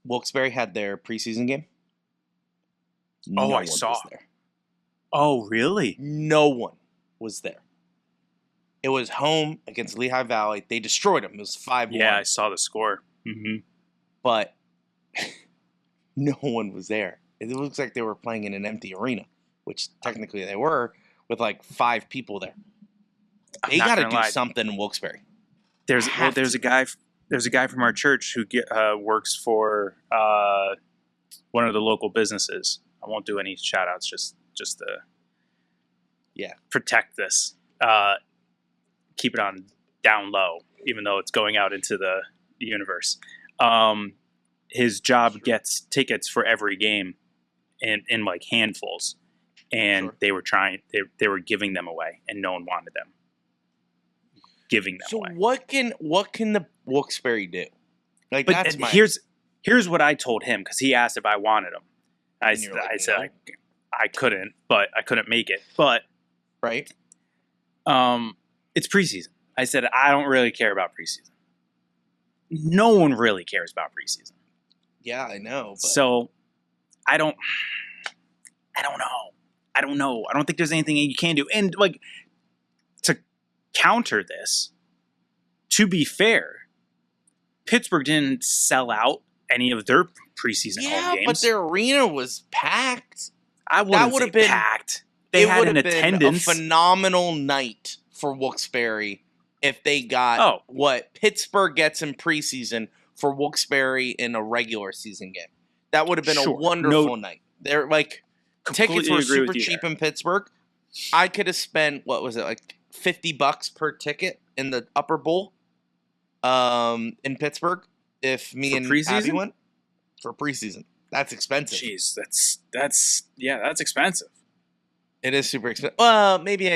Wilkes-Barre had their preseason game? Oh, No I one saw. was there. Oh, really? No one was there. It was home against Lehigh Valley. They destroyed them. It was 5-1. Yeah, I saw the score. Mm-hmm. But no one was there. It looks like they were playing in an empty arena, which technically they were, with like 5 people there. They got to do something in Wilkes-Barre. There's a guy from our church who works for one of the local businesses. I won't do any shout outs, just to protect this. Keep it on down low, even though it's going out into the universe. His job gets tickets for every game in like handfuls, and they were giving them away, and no one wanted them. Giving them away. So what can the Wilkes-Barre do? Like, but here's what I told him, because he asked if I wanted them. I said I couldn't, but I couldn't make it. But right, it's preseason. I said I don't really care about preseason. No one really cares about preseason. Yeah, I know. But... So I don't know. I don't think there's anything you can do. And like, to counter this, to be fair, Pittsburgh didn't sell out any of their preseason home games. Yeah, but their arena was packed. That would have been packed. They had an attendance. A phenomenal night for Wilkes-Barre if they got what Pittsburgh gets in preseason for Wilkes-Barre in a regular season game. That would have been a wonderful night. They're like, tickets were super cheap in Pittsburgh. I could have spent, what was it, like $50 per ticket in the upper bowl in Pittsburgh if me and Abby went for preseason. That's expensive. Jeez, that's expensive. It is super expensive. Well, maybe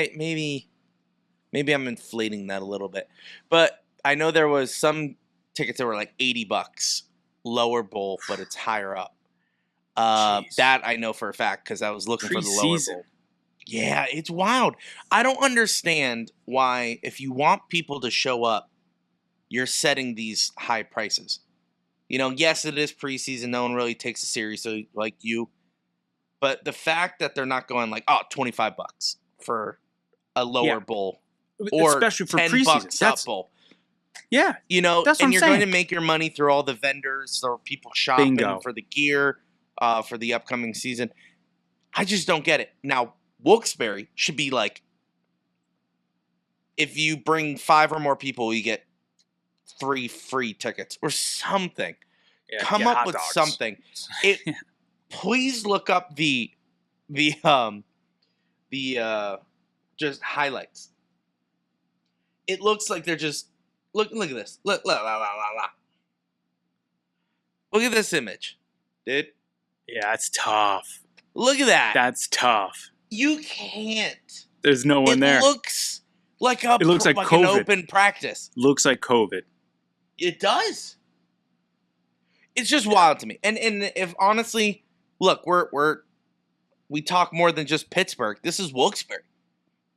I'm inflating that a little bit, but I know there was some tickets that were like $80 lower bowl, but it's higher up. That I know for a fact because I was looking for the lower bowl. Yeah, it's wild. I don't understand why, if you want people to show up, you're setting these high prices. You know, yes, it is preseason. No one really takes it seriously like you. But the fact that they're not going like, $25 for a lower bowl, or especially for $10 preseason, up bowl. Yeah, you know, that's what you're going to make your money through all the vendors or people shopping for the gear for the upcoming season. I just don't get it. Now, Wilkes-Barre should be like, if you bring 5 or more people, you get 3 free tickets or something. Yeah, come up with something. Please look up the just highlights. It looks like they're just look at this. Look at this image, dude. Yeah, it's tough. Look at that. That's tough. You can't. There's no one there. It looks like an open practice. Looks like COVID. It does. It's just wild to me. And if honestly, look, we talk more than just Pittsburgh. This is Wilkes-Barre.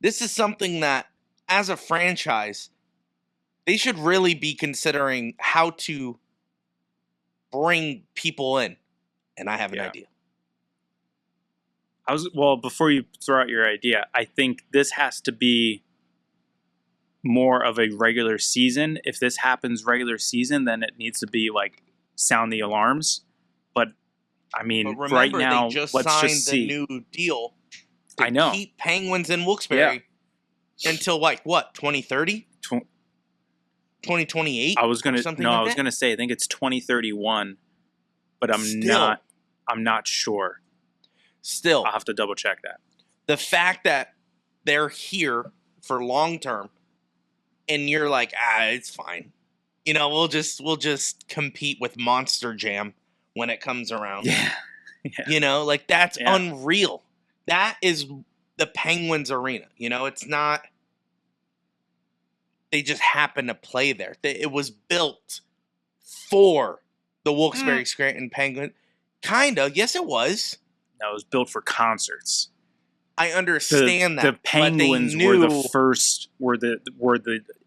This is something that, as a franchise, they should really be considering how to bring people in. And I have an idea. Before you throw out your idea, I think this has to be more of a regular season. If this happens regular season, then it needs to be like sound the alarms. But I mean, right now, let's just see. The new deal. I know. Keep Penguins in Wilkes-Barre until like what, 2030? 2028? I was gonna say I think it's 2031, but I'm not sure. Still, I'll have to double check that. The fact that they're here for long term, and you're like, it's fine. You know, we'll just compete with Monster Jam when it comes around. Yeah. You know, like that's unreal. That is the Penguins arena. You know, it's not. They just happen to play there. It was built for the Wilkes-Barre Scranton Penguin. Kinda, yes, it was. That was built for concerts. I understand that. The Penguins were the first,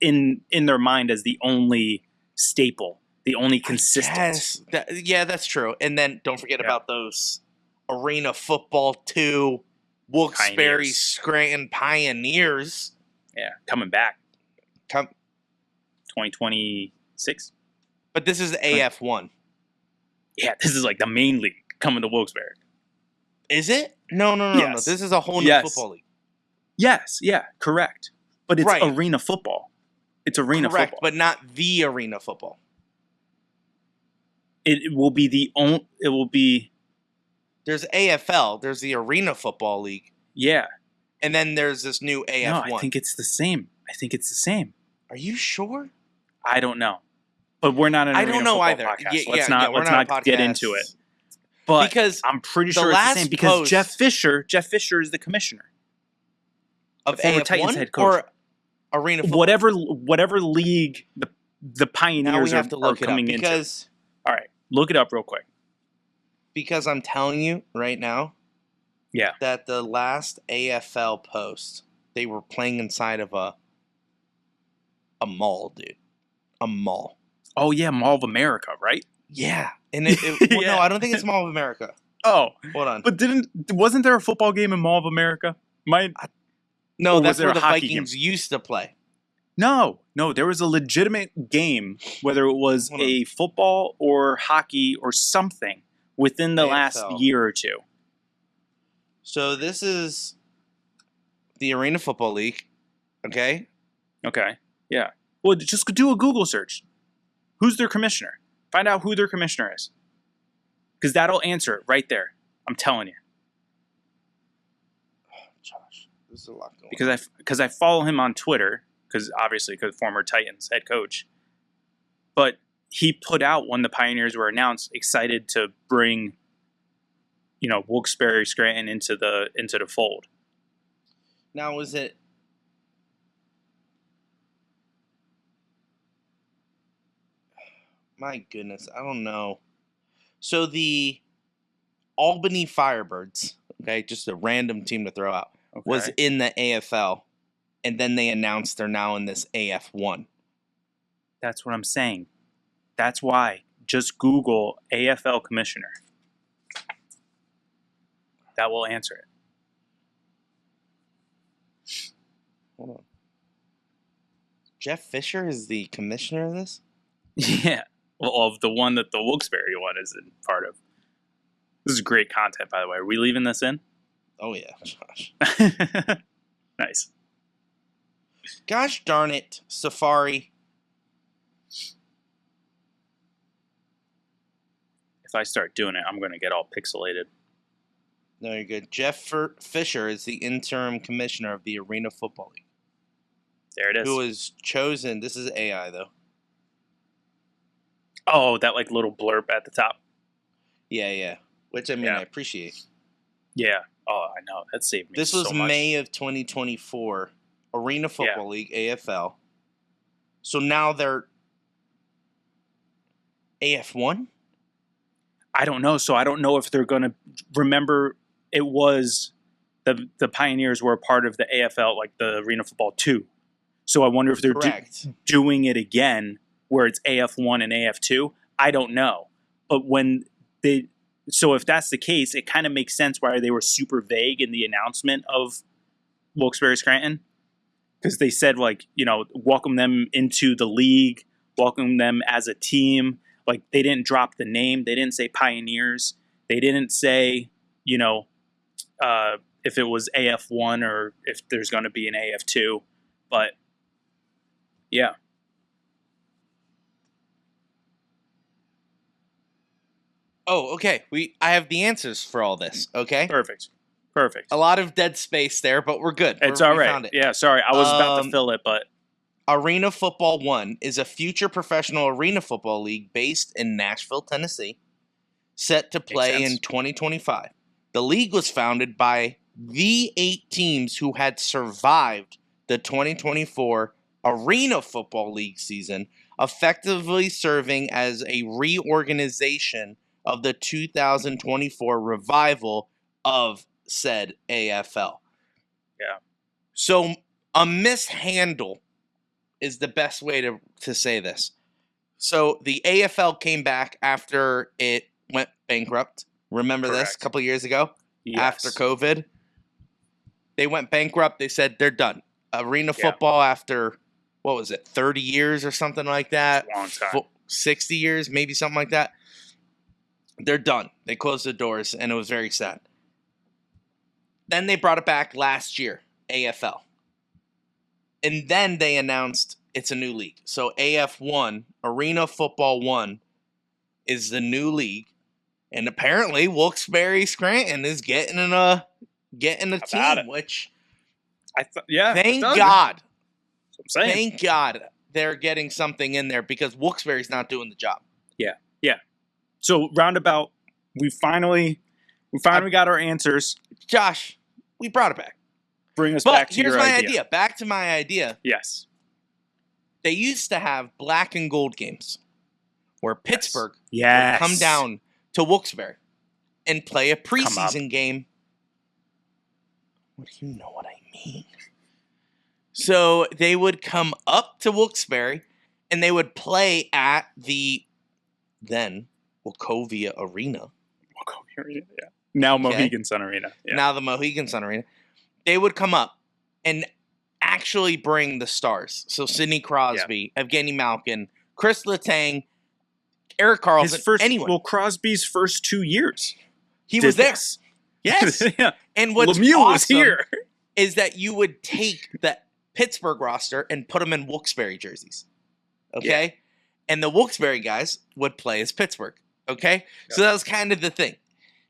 in their mind as the only staple The only consistent. Yes, yeah, that's true. And then don't forget Yeah. about those Arena Football 2 Wilkes-Barre Pioneers. Scranton Pioneers. Yeah, coming back Come, 2026. but this is AF1. Yeah, this is like the main league coming to Wilkes-Barre. Is it? No. Yes. This is a whole new Yes. football league. Yes, yeah, correct. But it's Right. arena football. It's arena Correct, football. but not the Arena Football. It will be the only. It will be. There's AFL. There's the Arena Football League, Yeah. and then there's this new AF1. No, I think it's the same. Are you sure? I don't know. But we're not an I arena don't know football either. podcast. Yeah, Let's we're not not a get podcast. into it. But Because I'm pretty the sure it's the last same because post- Jeff Fisher is the commissioner. Of the former AF1 Titans head coach. or Arena Football. Whatever league the Now we Pioneers have to are look it up coming into. because All right, look it up real quick. I'm telling you right now. Yeah. That the last AFL post, they were playing inside of a mall, dude. A mall. Oh yeah, Mall of America, right? Yeah. And Yeah. no, I don't think it's Mall of America. Oh, Hold on. but wasn't there a football game in Mall of America? No, or was that's there where a the hockey Vikings used to play. No, there was a legitimate game, whether it was Hold on. a football or hockey or something within the last AFL. year or two. So this is the Arena Football League, okay? Okay, yeah. Well, just do a Google search. Who's their commissioner? Find out who their commissioner is. Because that'll answer it right there. I'm telling you. Josh, there's a lot going Because I follow him on Twitter, because former Titans head coach. But he put out when the Pioneers were announced, excited to bring, Wilkes-Barre Scranton into the fold. Now, is it... My goodness, I don't know. So the Albany Firebirds, okay, just a random team to throw out, Okay. was in the AFL, and then they announced they're now in this AF1. That's what I'm saying. That's why. Just Google AFL commissioner. That will answer it. Hold on. Jeff Fisher is the commissioner of this? Yeah. Well, of the one that the Wilkes-Barre one is in part of. This is great content, by the way. Are we leaving this in? Oh, yeah, Josh. Nice. Gosh darn it, Safari. If I start doing it, I'm going to get all pixelated. No, you're good. Jeff Fisher is the interim commissioner of the Arena Football League. There it is. Who was chosen. This is AI, though. Oh, that little blurb at the top. Yeah. Which, I Yeah. I appreciate. Yeah. Oh, I know. That saved me This so was much. May of 2024. Arena Football League, AFL. So now they're AF1? I don't know. So I don't know if they're going to remember. It was the Pioneers were a part of the AFL, like the Arena Football 2. So I wonder if they're Correct. doing it again where it's AF1 and AF2. I don't know. But so if that's the case, it kind of makes sense why they were super vague in the announcement of Wilkes-Barre Scranton. Because they said, welcome them into the league, welcome them as a team. Like, they didn't drop the name. They didn't say Pioneers. They didn't say, if it was AF1 or if there's going to be an AF2. But, yeah. Oh, okay. I have the answers for all this, okay? Perfect. A lot of dead space there, but we're good. It's We all right. found it. Yeah, sorry. I was about to fill it, but... Arena Football 1 is a future professional arena football league based in Nashville, Tennessee, set to play in 2025. The league was founded by the 8 teams who had survived the 2024 Arena Football League season, effectively serving as a reorganization of the 2024 revival of said AFL. Yeah. So a mishandle is the best way to say this. So the AFL came back after it went bankrupt. Remember this a Correct. couple years ago? Yes. After COVID. They went bankrupt. They said they're done. Arena Yeah. football after, what was it, 30 years or something like that? It's a long time. 60 years, maybe something like that. They're done. They closed the doors, and it was very sad. Then they brought it back last year, AFL. And then they announced it's a new league. So AF1, Arena Football 1, is the new league. And apparently Wilkes-Barre Scranton is getting a team, which thank God. That's what I'm saying. Thank God they're getting something in there because Wilkes-Barre's not doing the job. Yeah. So roundabout, we finally got our answers. Josh, we brought it back. Bring us back to your idea. Here's my idea. Back to my idea. Yes. They used to have black and gold games where Pittsburgh would come down to Wilkes-Barre and play a preseason game. What do you know what I mean? So they would come up to Wilkes-Barre and they would play at the then Wachovia Arena. Yeah. Now Mohegan Sun Arena. Yeah. Now the Mohegan Sun Arena. They would come up and actually bring the stars. So Sidney Crosby, Evgeny Malkin, Chris Letang, Eric Carlson, anyone. Well, Crosby's first 2 years. He was there. Yes. Yeah. And what's Lemieux awesome was here. is that you would take the Pittsburgh roster and put them in Wilkes-Barre jerseys. Okay? Yeah. And the Wilkes-Barre guys would play as Pittsburgh. Okay? Yeah. So that was kind of the thing.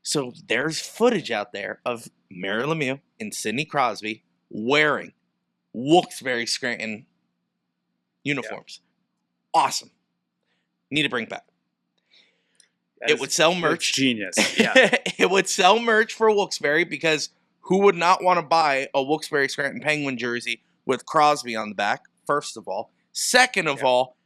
So there's footage out there of Mary Lemieux and Sidney Crosby wearing Wilkes-Barre Scranton uniforms. Yeah. Awesome. Need to bring back. It would sell merch. Genius. Yeah. It would sell merch for Wilkes-Barre because who would not want to buy a Wilkes-Barre Scranton Penguin jersey with Crosby on the back, first of all. Second of all,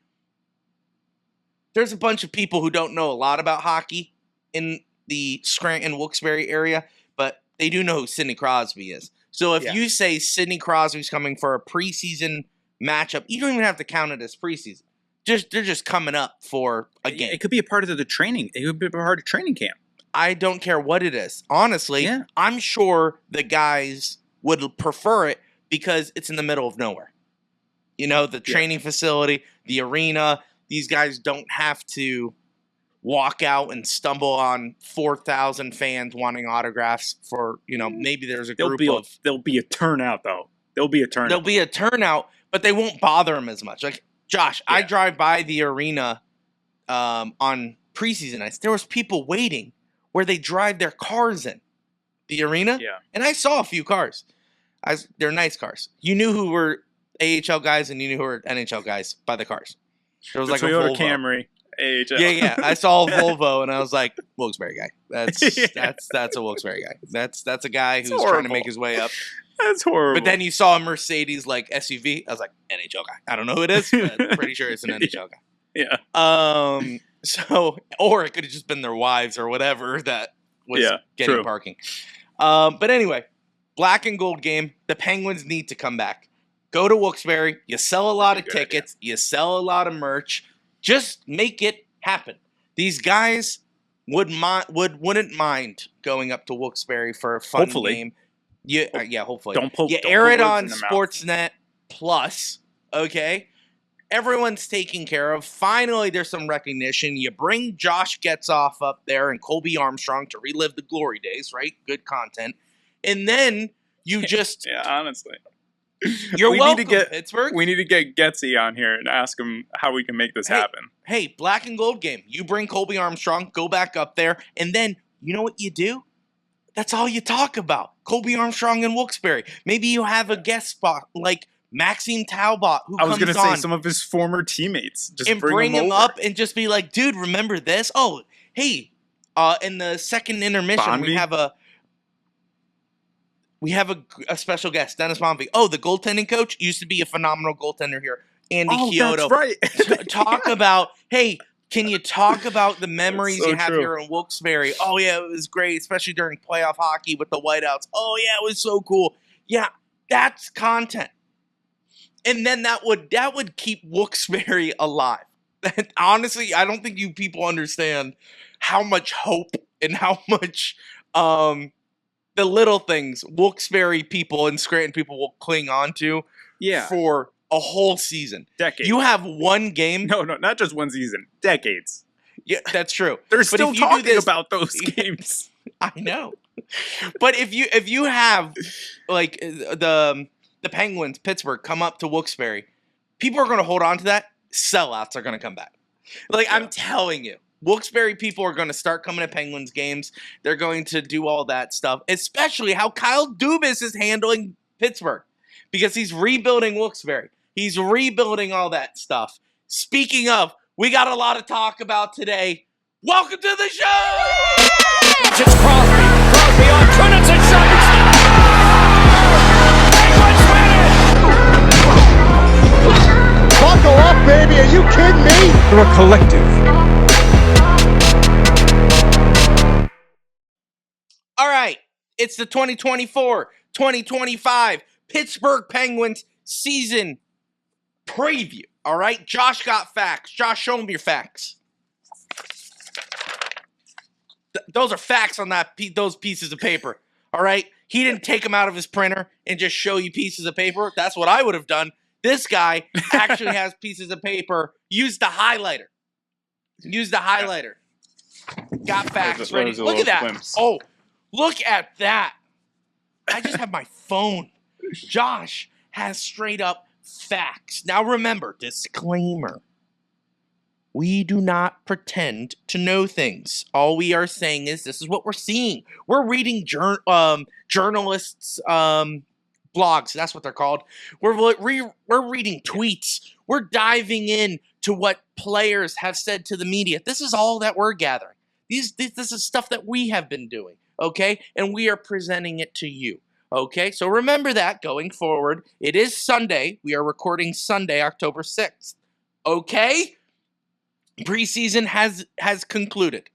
there's a bunch of people who don't know a lot about hockey in the Scranton Wilkes-Barre area, but they do know who Sidney Crosby is. So if you say Sidney Crosby's coming for a preseason matchup, you don't even have to count it as preseason. They're just coming up for a game. It could be a part of the training. It could be a part of training camp. I don't care what it is. Honestly, I'm sure the guys would prefer it because it's in the middle of nowhere. You know, the training facility, the arena, these guys don't have to walk out and stumble on 4,000 fans wanting autographs for, maybe there's a group There'll be a turnout, though. There'll be a turnout, but they won't bother them as much. Like, Josh, I drive by the arena on preseason nights. There was people waiting where they drive their cars in the arena. Yeah. And I saw a few cars. They're nice cars. You knew who were AHL guys and you knew who were NHL guys by the cars. There was like Toyota a Volvo. Camry, AHL. Yeah. I saw a Volvo and I was like, Wilkes-Barre guy. That's a Wilkes-Barre guy. That's a guy who's trying to make his way up. That's horrible. But then you saw a Mercedes like SUV. I was like, NHL guy. I don't know who it is, but I'm pretty sure it's an NHL guy. Yeah. So, or it could have just been their wives or whatever that was getting parking. But anyway, black and gold game. The Penguins need to come back. Go to Wilkes-Barre. You sell a lot of tickets. You sell a lot of merch. Just make it happen. These guys wouldn't mind going up to Wilkes-Barre for a fun game. Hopefully. Don't air it on Sportsnet Plus, okay? Everyone's taken care of. Finally, there's some recognition. You bring Josh Getzoff up there and Colby Armstrong to relive the glory days, right? Good content. And then you just... honestly. You're welcome, Pittsburgh. We need to get Getsy on here and ask him how we can make this happen. Hey, black and gold game. You bring Colby Armstrong, go back up there, and then you know what you do? That's all you talk about. Colby Armstrong and Wilkes-Barre. Maybe you have a guest spot like Maxime Talbot who comes on. I was going to say some of his former teammates. Just bring him up and just be like, dude, remember this? Oh, hey, in the second intermission, Bonby? we have a special guest, Dennis Bonby. Oh, the goaltending coach used to be a phenomenal goaltender here. Andy Chiodo. That's right. Talk about, hey, can you talk about the memories you have here in Wilkes-Barre? Oh, yeah, it was great, especially during playoff hockey with the whiteouts. Oh, yeah, it was so cool. Yeah, that's content. And then that would keep Wilkes-Barre alive. And honestly, I don't think you people understand how much hope and how much the little things Wilkes-Barre people and Scranton people will cling on to Yeah, for a whole season. decades. You have one game. No, not just one season. Decades. Yeah, that's true. They're But still if you do talking this, about those games. I know. But if you have like the Penguins, Pittsburgh come up to Wilkes-Barre, people are going to hold on to that. Sellouts are going to come back. Like I'm telling you, Wilkes-Barre people are going to start coming to Penguins games. They're going to do all that stuff, especially how Kyle Dubas is handling Pittsburgh because he's rebuilding Wilkes-Barre. He's rebuilding all that stuff. Speaking of, we got a lot to talk about today. Welcome to the show! It's Crosby. Crosby on Kunitz and shot. Penguins win it! Buckle up, baby. Are you kidding me? They're a collective. All right, it's the 2024-2025 Pittsburgh Penguins season preview. All right, Josh got facts. Josh, show him your facts. Those are facts on those pieces of paper. All right, he didn't take them out of his printer and just show you pieces of paper. That's what I would have done. This guy actually has pieces of paper. Use the highlighter. Got facts ready. Look at that. Glimpse. Oh, look at that. I just have my phone. Josh has straight up facts. Now remember, disclaimer. We do not pretend to know things. All we are saying is this is what we're seeing. We're reading journalists' blogs. That's what they're called. We're reading tweets. We're diving in to what players have said to the media. This is all that we're gathering. This is stuff that we have been doing, okay? And we are presenting it to you, okay? So remember that going forward. It is Sunday. We are recording Sunday, October 6th, okay? Preseason has concluded.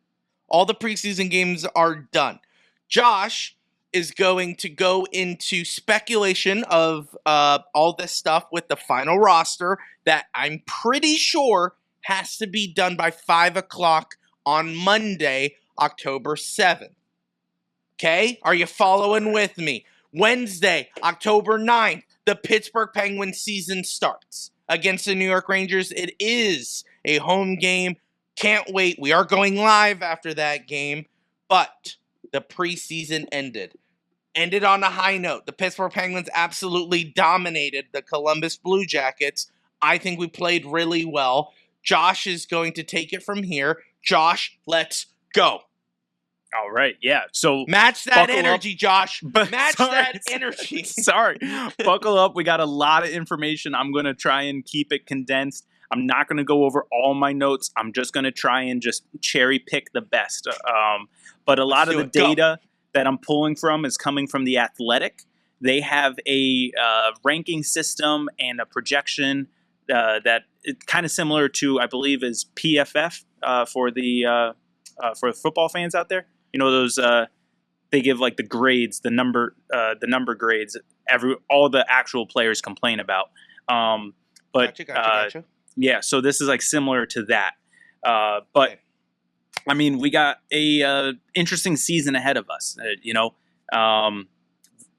All the preseason games are done. Josh is going to go into speculation of all this stuff with the final roster that I'm pretty sure has to be done by 5 o'clock on Monday, October 7th. Okay? Are you following with me? Wednesday, October 9th, the Pittsburgh Penguins season starts against the New York Rangers. It is a home game. Can't wait. We are going live after that game. But the preseason ended. Ended on a high note. The Pittsburgh Penguins absolutely dominated the Columbus Blue Jackets. I think we played really well. Josh is going to take it from here. Josh, let's go. All right, yeah. So match that energy, Josh. Match that energy. Sorry. Buckle up. We got a lot of information. I'm going to try and keep it condensed. I'm not going to go over all my notes. I'm just going to try and just cherry pick the best. But a lot of the data that I'm pulling from is coming from The Athletic. They have a ranking system and a projection that is kind of similar to, I believe, is PFF for the football fans out there. You know, those they give like the grades, the number grades. All the actual players complain about. Gotcha. Yeah, so this is like similar to that. But okay. I mean, we got a interesting season ahead of us.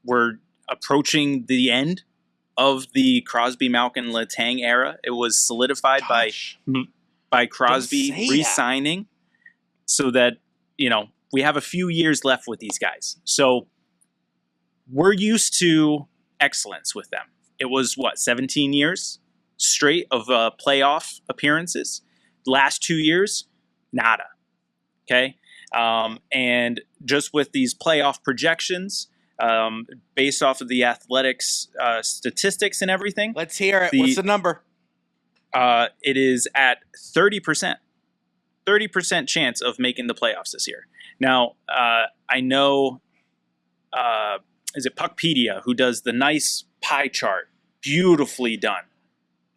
We're approaching the end of the Crosby, Malkin, Letang era. It was solidified by Crosby re-signing, so that we have a few years left with these guys. So we're used to excellence with them. It was 17 years straight of playoff appearances. Last 2 years, nada. Okay, and just with these playoff projections, based off of the Athletics statistics and everything. Let's hear it. What's the number? It is at 30%. 30% chance of making the playoffs this year. Now, I know, is it Puckpedia who does the nice pie chart? Beautifully done.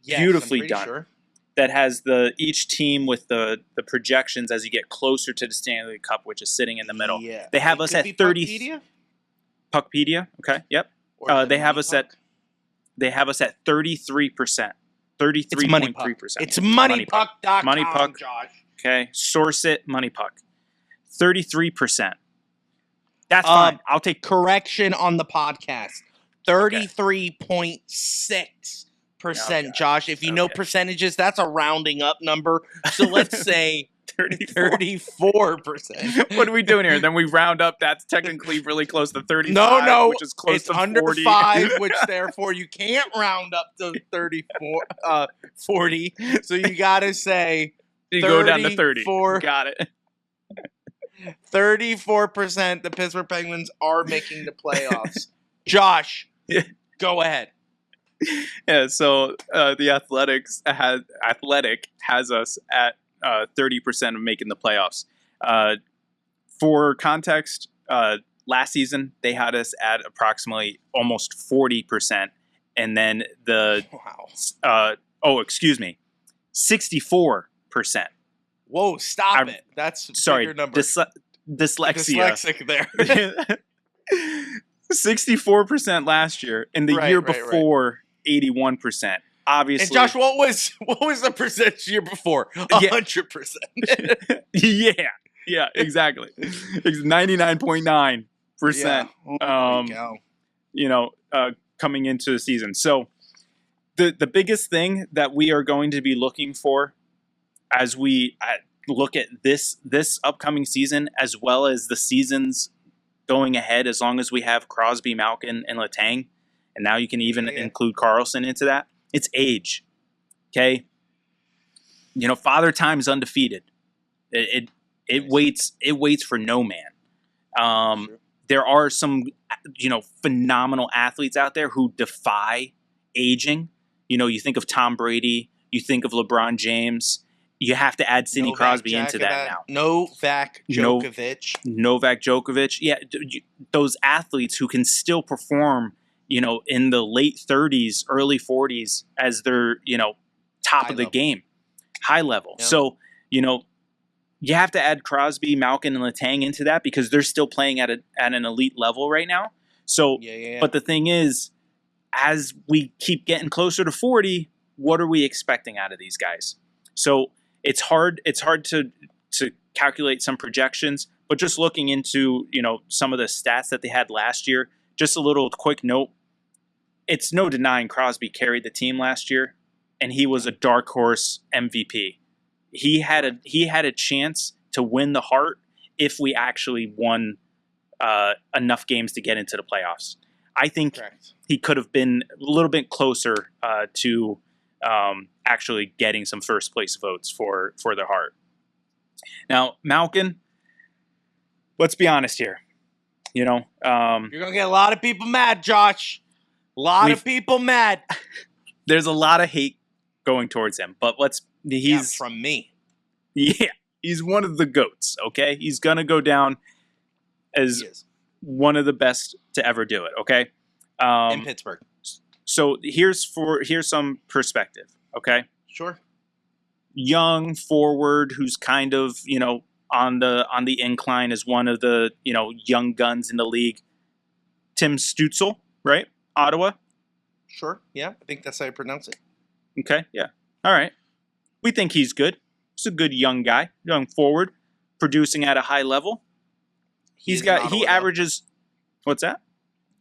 Yes, beautifully done. Sure. That has each team with the projections as you get closer to the Stanley Cup, which is sitting in the middle. Yeah. They have us at 30. Puckpedia? Okay. Yep. They have us at 33%. 33.3%. It's moneypuck.com, Moneypuck. Josh. Okay, source it, Moneypuck. 33%. That's fine. I'll take correction on the podcast. 33.6%, Josh. If you know percentages, that's a rounding up number. So let's say 34%. What are we doing here? Then we round up. That's technically really close to 35. No, which is close it's to under 40. 5, which therefore you can't round up to 40. So you got to say you go down to 30. 34. Got it. 34% the Pittsburgh Penguins are making the playoffs. Josh, go ahead. Yeah, so the Athletic has us at 30% of making the playoffs. For context, last season they had us at approximately almost 40%, and then 64%. Whoa, stop it. That's sorry, bigger number. dyslexia. Dyslexic there. 64% last year, and the year before 81%. Obviously. And Josh, what was the percentage year before? 100%. Yeah, exactly. It's 99.9%. Yeah. Coming into the season. So the biggest thing that we are going to be looking for as we look at this upcoming season, as well as the seasons going ahead, as long as we have Crosby, Malkin, and Letang, and now you can even include Carlson into that, it's age. Okay? Father Time's undefeated. It waits for no man. There are some phenomenal athletes out there who defy aging. You think of Tom Brady, you think of LeBron James. You have to add Sidney Crosby into that now. Novak Djokovic. Yeah, those athletes who can still perform, in the late 30s, early 40s as they're, top of the game, high level. Yeah. So, you have to add Crosby, Malkin, and Letang into that because they're still playing at an elite level right now. So, but the thing is, as we keep getting closer to 40, what are we expecting out of these guys? So it's hard to calculate some projections, but just looking into, some of the stats that they had last year, just a little quick note. It's no denying Crosby carried the team last year, and he was a dark horse MVP. He had a chance to win the Hart if we actually won enough games to get into the playoffs. I think he could have been a little bit closer to actually getting some first place votes for the Hart. Now, Malkin, let's be honest here. You're going to get a lot of people mad, Josh. A lot of people mad. There's a lot of hate going towards him, but he's from me. Yeah, he's one of the GOATs, okay? He's going to go down as one of the best to ever do it, okay? In Pittsburgh. So here's some perspective, okay? Sure. Young forward who's kind of, on the incline as one of the, young guns in the league. Tim Stützle, right? Ottawa. Sure. Yeah, I think that's how you pronounce it. Okay, yeah. All right. We think he's good. He's a good young guy, young forward, producing at a high level. He averages what's that?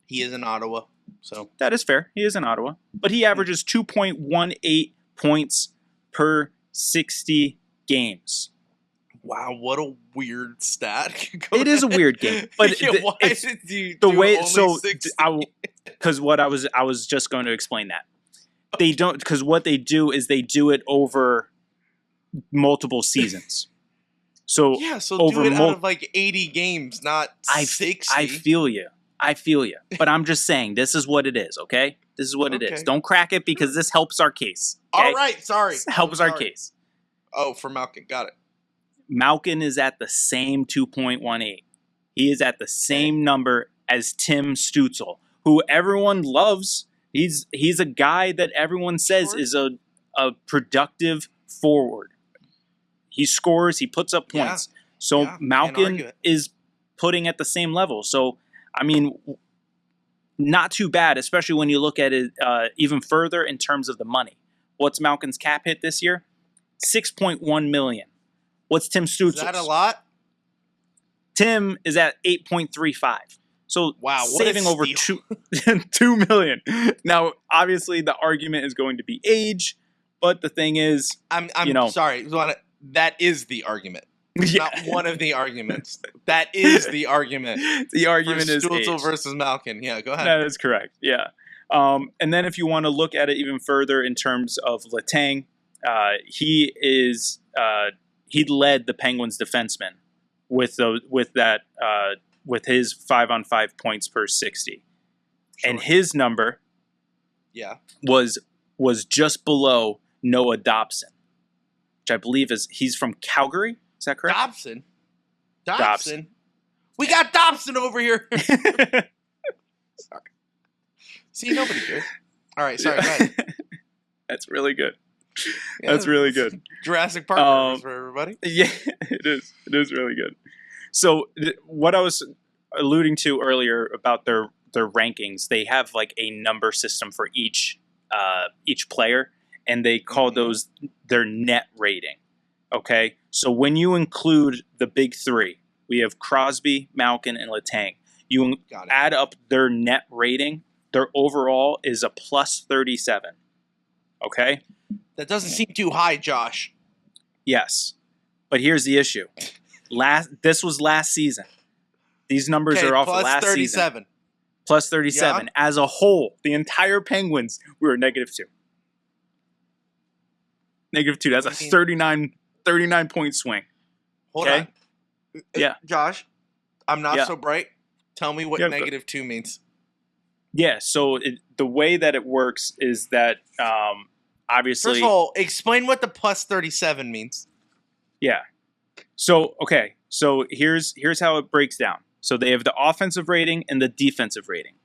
He is in Ottawa. So that is fair. He is in Ottawa. But he averages 2.18 points per 60 games. Wow, what a weird stat. It is a weird game. But why did you the do way only so 60? because I was just going to explain that. They don't, because what they do is they do it over multiple seasons. So do it out of like 80 games, not 60. I feel you. But I'm just saying, this is what it is, okay? This is what it is. Don't crack it because this helps our case. Okay? All right, sorry. This helps our case. Oh, for Malkin. Got it. Malkin is at the same 2.18. He is at the same number as Tim Stützle, who everyone loves. He's a guy that everyone says is a productive forward. He scores. He puts up points. Malkin is putting at the same level. So, I mean, not too bad, especially when you look at it even further in terms of the money. What's Malkin's cap hit this year? $6.1 million. What's Tim Stutzel's? Is that a lot? Tim is at 8.35. So Wow, what a saving over steal. $2 million. Now, obviously, the argument is going to be age, but the thing is, I'm sorry. That is the argument. yeah, Not one of the arguments. That is the argument. the argument is Stutzel age. versus Malkin. Yeah, go ahead. That is correct. Yeah. And then if you want to look at it even further in terms of Letang, he led the Penguins defenseman with his 5-on-5 points per 60, Sure. and his number Yeah. was just below Noah Dobson, which I believe he's from Calgary. Is that correct? Dobson. We got Dobson over here. Sorry. See, nobody cares. All right, sorry. Go ahead. That's really good. Yeah, That's really good. Jurassic Park movies for everybody. Yeah, it is. It is really good. So what I was alluding to earlier about their rankings, they have like a number system for each player, and they call those their net rating. Okay, so when you include the big three, we have Crosby, Malkin, and Letang. You Got it. add up their net rating. Their overall is a plus 37. Okay. That doesn't seem too high, Josh. Yes, but here's the issue. This was last season. These numbers Okay, are off plus of last 37. season. Plus 37. Yeah. As a whole, the entire Penguins, we were -2. -2. That's a 39 point swing. Hold Okay. on. Yeah. Josh, I'm not Yeah. so bright. Tell me what Yeah, -2 means. Yeah. So the way that it works is that obviously. First of all, explain what the plus 37 means. Yeah. So okay. So here's how it breaks down. So they have the offensive rating and the defensive rating.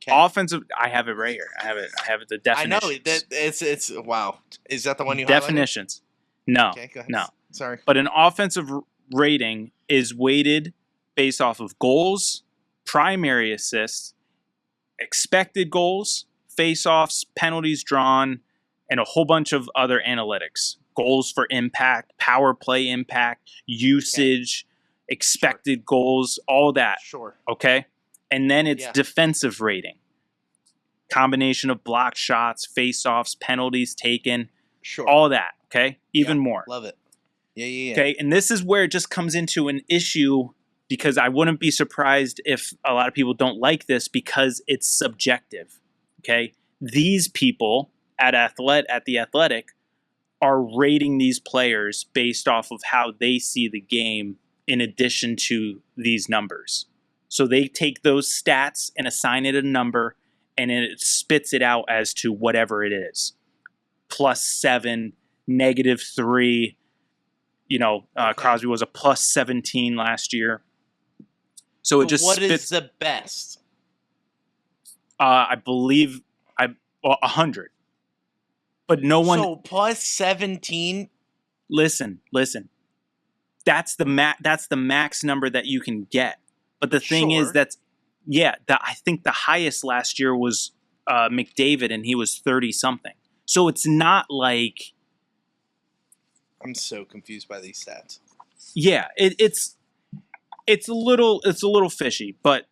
Okay. Offensive. I have it right here. I have it. The I know definitions. that it's wow. Is that the one you highlighted? Definitions. No. Okay, go ahead. No. Sorry. But an offensive rating is weighted based off of goals, primary assists, expected goals, face-offs, penalties drawn, and a whole bunch of other analytics. Goals for impact, power play impact, usage, expected goals, all that. Sure. Okay? And then it's Yeah. defensive rating. Combination of block shots, face-offs, penalties taken, Sure. all that. Okay? Even Yeah, more. Love it. Yeah. Okay, and this is where it just comes into an issue because I wouldn't be surprised if a lot of people don't like this because it's subjective. Okay, these people at the Athletic are rating these players based off of how they see the game in addition to these numbers. So they take those stats and assign it a number, and it spits it out as to whatever it is. +7, -3. Okay. Crosby was a +17 last year. So it just what spits. is the best? I believe 100. But no one. So plus 17. Listen. That's the max number that you can get. But the thing is, Sure. I think the highest last year was McDavid, and he was 30 something. So it's not like. I'm so confused by these stats. Yeah, it's a little fishy, but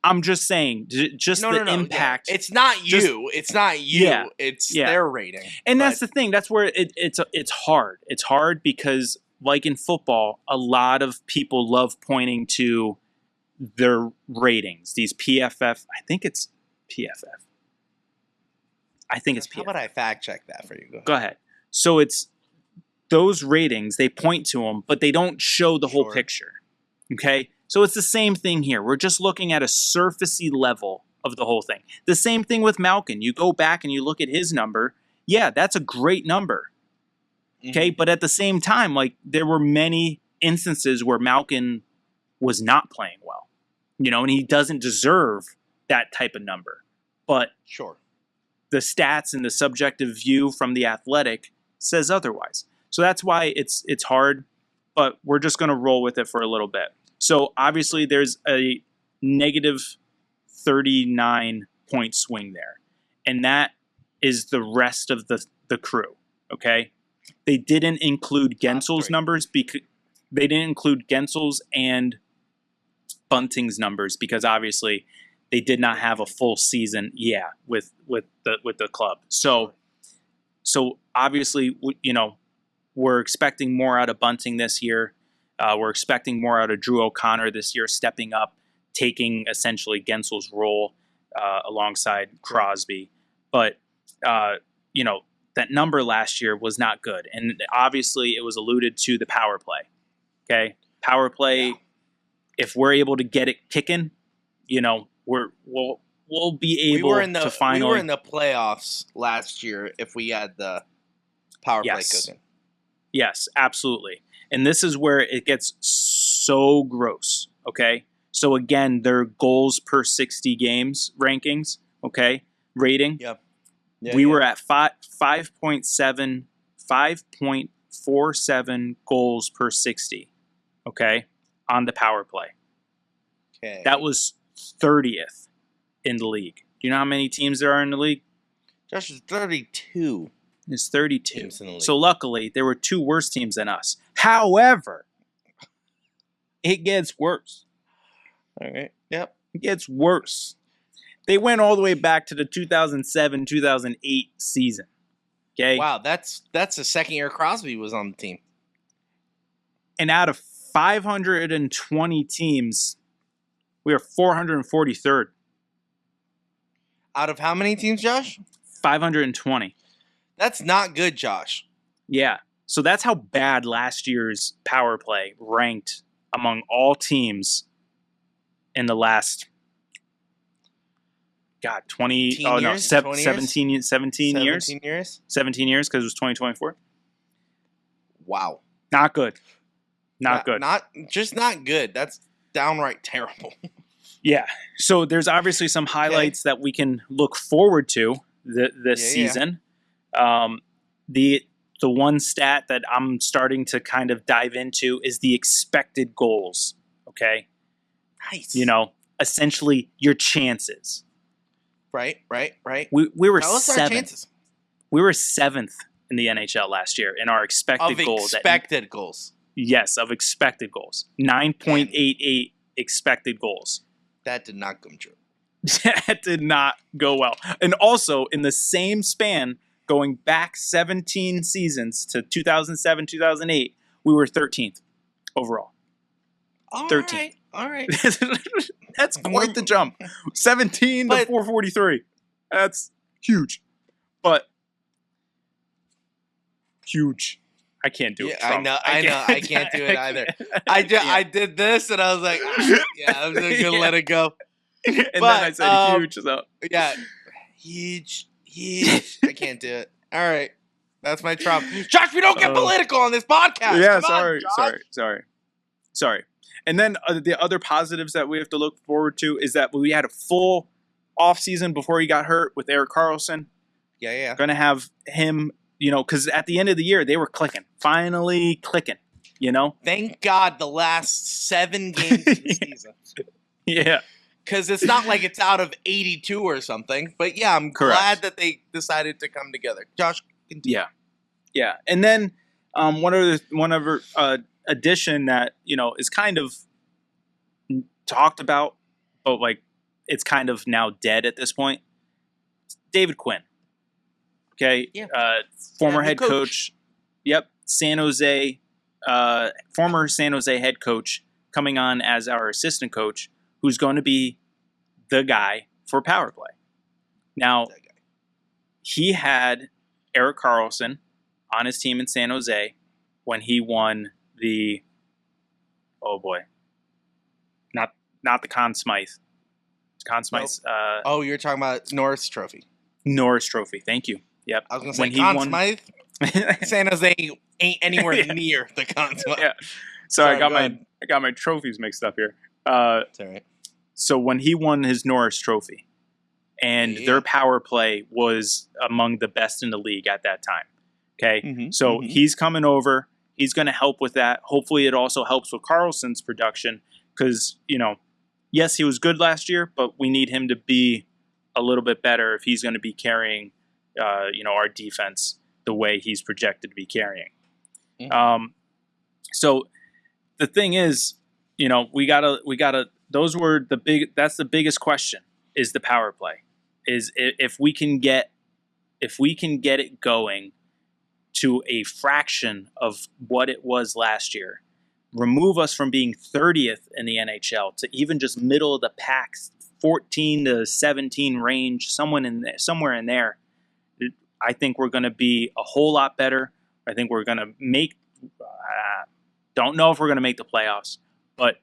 I'm just saying, just the impact. Yeah. It's not you. Just- It's not you. Yeah. It's Yeah. their rating. And that's the thing. That's where it's hard. It's hard because, like in football, a lot of people love pointing to their ratings. These PFF. I think it's PFF. How about I fact check that for you? Go ahead. So it's those ratings. They point to them, but they don't show the whole Sure. picture. Okay. So it's the same thing here. We're just looking at a surfacey level of the whole thing. The same thing with Malkin. You go back and you look at his number. Yeah, that's a great number. Okay, but at the same time, like there were many instances where Malkin was not playing well, and he doesn't deserve that type of number. But Sure. the stats and the subjective view from the Athletic says otherwise. So that's why it's hard, but we're just going to roll with it for a little bit. So obviously there's a negative 39 point swing there. And that is the rest of the crew. Okay, they didn't include Gensel's numbers because they didn't include Gensel's and Bunting's numbers because obviously they did not have a full season. Yeah, with the club. So obviously we're expecting more out of Bunting this year. We're expecting more out of Drew O'Connor this year, stepping up, taking essentially Gensel's role alongside Crosby. But that number last year was not good, and obviously it was alluded to the power play. Okay, power play. Yeah. If we're able to get it kicking, we'll be able to finally. We were in the playoffs last year if we had the power play cooking. Yes, absolutely. And this is where it gets so gross. Okay, so again, their goals per 60 games rankings. Okay, rating. Yep. We were at 5.47 goals per 60. Okay, on the power play. Okay. That was 30th in the league. Do you know how many teams there are in the league? Josh, is 32. It's 32. Teams in the league. So luckily, there were 2 worse teams than us. However, it gets worse. All right. Yep. It gets worse. They went all the way back to the 2007-2008 season. Okay. Wow, that's the second year Crosby was on the team. And out of 520 teams, we are 443rd. Out of how many teams, Josh? 520. That's not good, Josh. Yeah. So that's how bad last year's power play ranked among all teams in the last 17 years? 17 years. 17 years because it was 2024. Wow. Not good. Not good. Not good. That's downright terrible. Yeah. So there's obviously some highlights that we can look forward to this season. The one stat that I'm starting to kind of dive into is the expected goals. Okay. Nice. Essentially your chances. Right. We were Tell us our 7th. chances. We were 7th in the NHL last year in our expected goals. Expected goals. Yes, of expected goals. 9.88 expected goals. That did not come true. That did not go well. And also, in the same span, going back 17 seasons to 2007, 2008, we were 13th overall. 13th. All right. That's quite the jump. 17 to 443. That's huge. But huge. I can't do it. I know. I can't do it either. I did this and I was like, I'm just gonna let it go. And then I said huge. So. Yeah, huge. I can't do it. All right, that's my trouble. Josh, we don't get political on this podcast. Yeah, Come on, sorry. And then the other positives that we have to look forward to is that we had a full off season before he got hurt with Erik Karlsson. Yeah. Going to have him. Because at the end of the year, they were clicking. Finally clicking, Thank God the last 7 games of the season. Yeah. Because it's not like it's out of 82 or something. But yeah, I'm glad that they decided to come together. Josh, continue. Yeah. And then one other addition that, is kind of talked about, but it's kind of now dead at this point. David Quinn. Okay, former head coach. Yep, San Jose, former San Jose head coach coming on as our assistant coach, who's going to be the guy for power play. Now, he had Erik Karlsson on his team in San Jose when he won the not the Conn Smythe. Conn Smythe. Nope. You're talking about Norris Trophy. Norris Trophy. Thank you. Yep. I was going to say Conn Smythe. San Jose ain't anywhere near the Conn Smythe. Yeah. Sorry, I got my trophies mixed up here. That's all right. So when he won his Norris Trophy, and their power play was among the best in the league at that time. Okay, he's coming over. He's going to help with that. Hopefully, it also helps with Karlsson's production because yes, he was good last year, but we need him to be a little bit better if he's going to be carrying our defense the way he's projected to be carrying. Mhm. So the thing is, we gotta. Those were that's the biggest question, is the power play. Is if we can get it going to a fraction of what it was last year, remove us from being 30th in the NHL to even just middle of the pack, 14 to 17 range, somewhere in there. I think we're going to be a whole lot better. I think we're going to make. Don't know if we're going to make the playoffs, but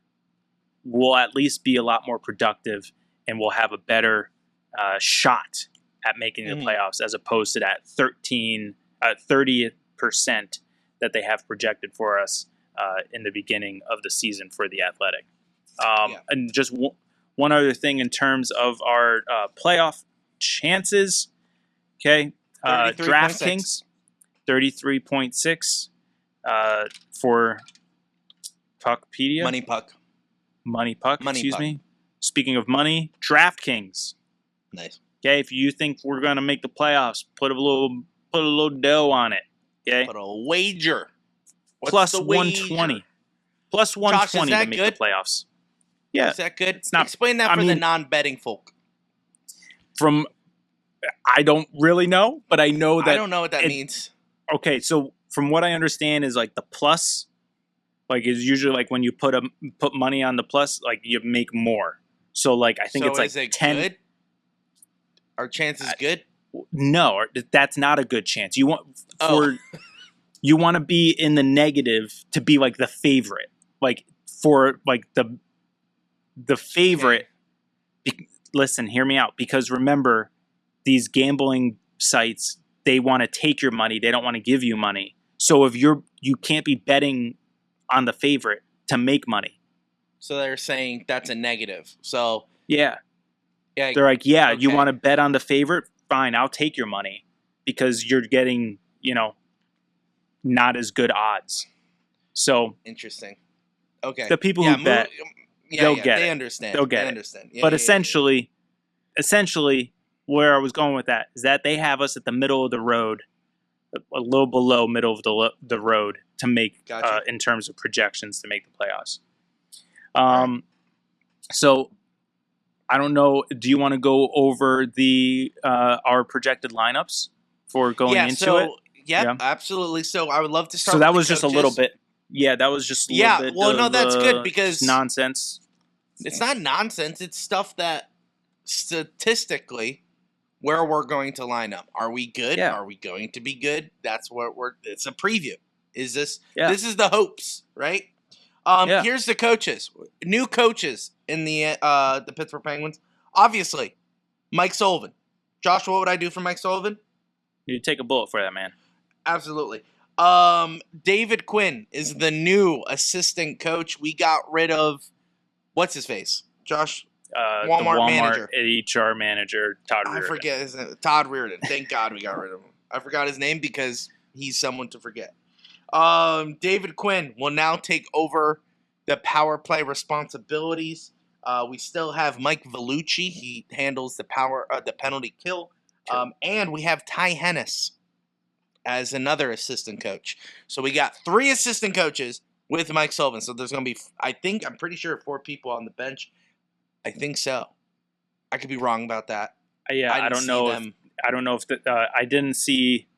we'll at least be a lot more productive, and we'll have a better shot at making the playoffs, as opposed to that 30% that they have projected for us in the beginning of the season for the Athletic. And just one other thing in terms of our playoff chances. Okay, DraftKings 33.6 for Puckpedia. Money Puck. Excuse me. Speaking of money, DraftKings. Nice. Okay, if you think we're gonna make the playoffs, put a little dough on it. Okay, Put a wager. Plus 120. Plus 120 Josh, to make the playoffs. Yeah, is that good? It's not. Explain that for the non-betting folk. I don't really know, but I know that I don't know what that means. Okay, so from what I understand is like the plus, like is usually like when you put money on the plus, like you make more. So like I think it's like is it 10. Good? Our chance is good? No, that's not a good chance. You want you want to be in the negative to be like the favorite, like for like the favorite. Okay. Listen, hear me out, because remember, these gambling sites, they want to take your money. They don't want to give you money. So if you can't be betting on the favorite to make money. So they're saying that's a negative. So yeah, they're like, okay. You want to bet on the favorite? Fine, I'll take your money because you're getting, not as good odds. So interesting. Okay, the people who bet, they'll get it. They understand. They'll get they it. Understand. Yeah, but essentially, where I was going with that is that they have us at the middle of the road, a little below middle of the road to make in terms of projections to make the playoffs. Right. So I don't know. Do you want to go over the our projected lineups for going into it? Yeah, absolutely. So I would love to start. So that was just a little bit. Yeah, that was just a little bit. Well, no, that's good because nonsense. It's not nonsense. It's stuff that statistically, where we're going to line up. Are we good? Yeah. Are we going to be good? That's what it's a preview. Is this? Yeah. This is the hopes, right? Here's the coaches. New coaches in the Pittsburgh Penguins. Obviously, Mike Sullivan. Josh, what would I do for Mike Sullivan? You take a bullet for that man. Absolutely. David Quinn is the new assistant coach. We got rid of what's his face? Josh, Walmart manager, HR manager, Todd Reardon. I forget his name. Todd Reardon. Thank God we got rid of him. I forgot his name because he's someone to forget. David Quinn will now take over the power play responsibilities. We still have Mike Vellucci. He handles the penalty kill. And we have Ty Hennis as another assistant coach. So we got 3 assistant coaches with Mike Sullivan. So there's going to be, I'm pretty sure 4 people on the bench. I think so. I could be wrong about that. Yeah, I don't know. I don't know if I didn't see.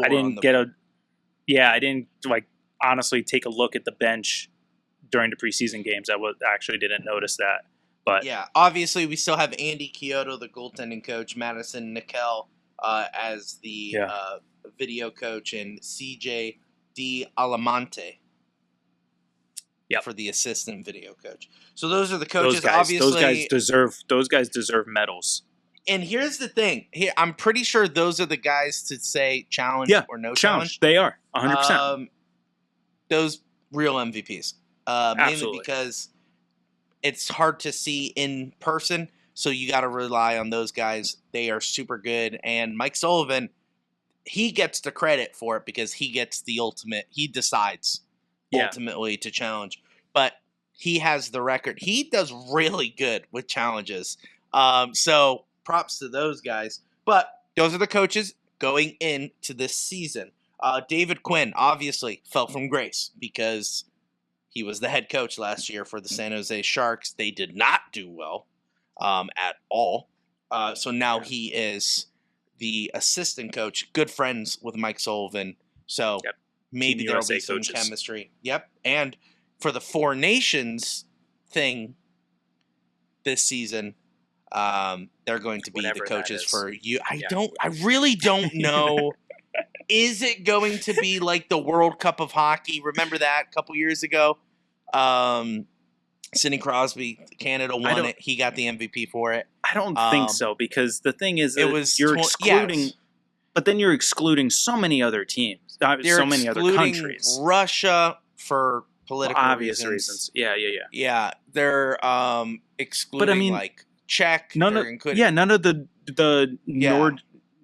I didn't get a. Yeah, I didn't honestly take a look at the bench during the preseason games. I actually didn't notice that. But yeah, obviously we still have Andy Chiodo, the goaltending coach, Madison Nickel as the video coach, and CJ D. Alamante for the assistant video coach. So those are the coaches. Obviously, those guys deserve medals. And here's the thing. Here, I'm pretty sure those are the guys to say challenge or no challenge. They are 100%. Those real MVPs, mainly because it's hard to see in person. So you got to rely on those guys. They are super good. And Mike Sullivan, he gets the credit for it because he gets the ultimate. He decides ultimately to challenge. But he has the record. He does really good with challenges. So props to those guys. But those are the coaches going into this season. David Quinn obviously fell from grace because he was the head coach last year for the San Jose Sharks. They did not do well at all. So now he is the assistant coach, good friends with Mike Sullivan. So maybe there will be some chemistry. Yep. And for the Four Nations thing this season, they're going to be the coaches for you. I really don't know. Is it going to be like the World Cup of Hockey? Remember that a couple years ago? Sidney Crosby, Canada won it. He got the MVP for it. I don't think so, because the thing is, you're excluding, but then you're excluding so many other teams, so many other countries. Russia for political obvious reasons. Yeah. Yeah, they're excluding, but I mean, like Czech. None of the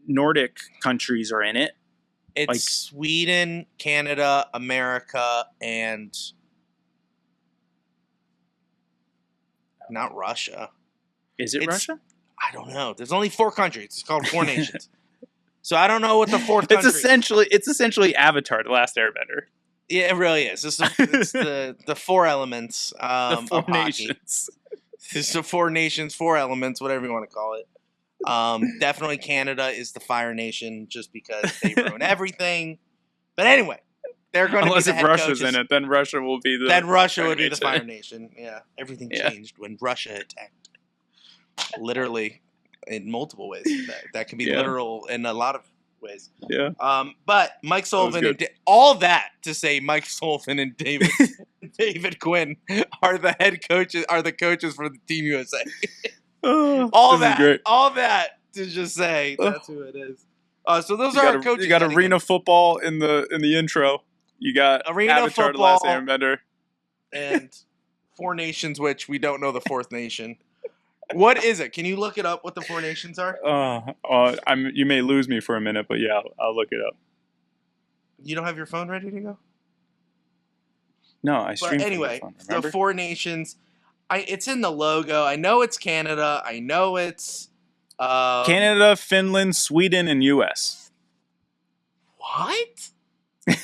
Nordic countries are in it. It's like Sweden, Canada, America, and not Russia. Is it Russia? I don't know. There's only 4 countries. It's called Four Nations. So I don't know what the fourth country is. It's essentially Avatar: The Last Airbender. Yeah, it really is. It's the 4 elements the 4 nations. It's the 4 nations, 4 elements, whatever you want to call it. Definitely Canada is the Fire Nation just because they ruin everything. But anyway, they're going to be the head Russia's coaches. in it, then Russia will be the the Fire Nation. Yeah, everything changed when Russia attacked. Literally, in multiple ways. That can be literal in a lot of ways. Yeah. But Mike Sullivan and all that to say, Mike Sullivan and David Quinn are the head coaches, are the coaches for the Team USA. All that to just say that's who it is. So those are our coaches. You got arena football in the intro. You got arena Avatar: The Last Airbender, and 4 nations, which we don't know the 4th nation. What is it? Can you look it up? What the 4 nations are? You may lose me for a minute, but yeah, I'll look it up. You don't have your phone ready to go? No, I streamed. But anyway, from the phone, the 4 nations. It's in the logo. I know it's Canada. I know it's Canada, Finland, Sweden, and U.S. What?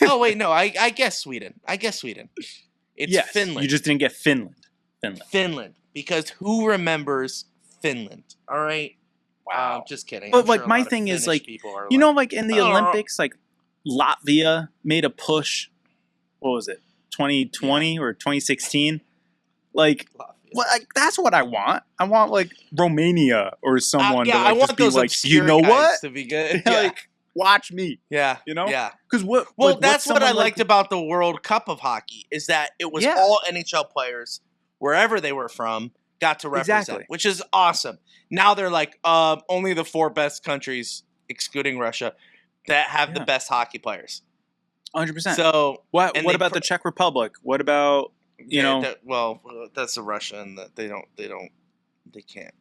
Oh wait, no. I guess Sweden. It's Finland. You just didn't get Finland. Finland, because who remembers Finland? All right. Wow. Just kidding. But like my thing is like, you know, like in the Olympics, like Latvia made a push. What was it? 2020 or 2016? Like. Well, like, that's what I want. I want like Romania or someone to like just be like, you know what? To be good. Like, watch me. Yeah. You know? Yeah. Because what? Well, like, that's what I liked about the World Cup of Hockey is that it was all NHL players, wherever they were from, got to represent, which is awesome. Now they're like only the 4 best countries, excluding Russia, that have the best hockey players. 100%. So what about the Czech Republic? What about that's a Russia, and they can't.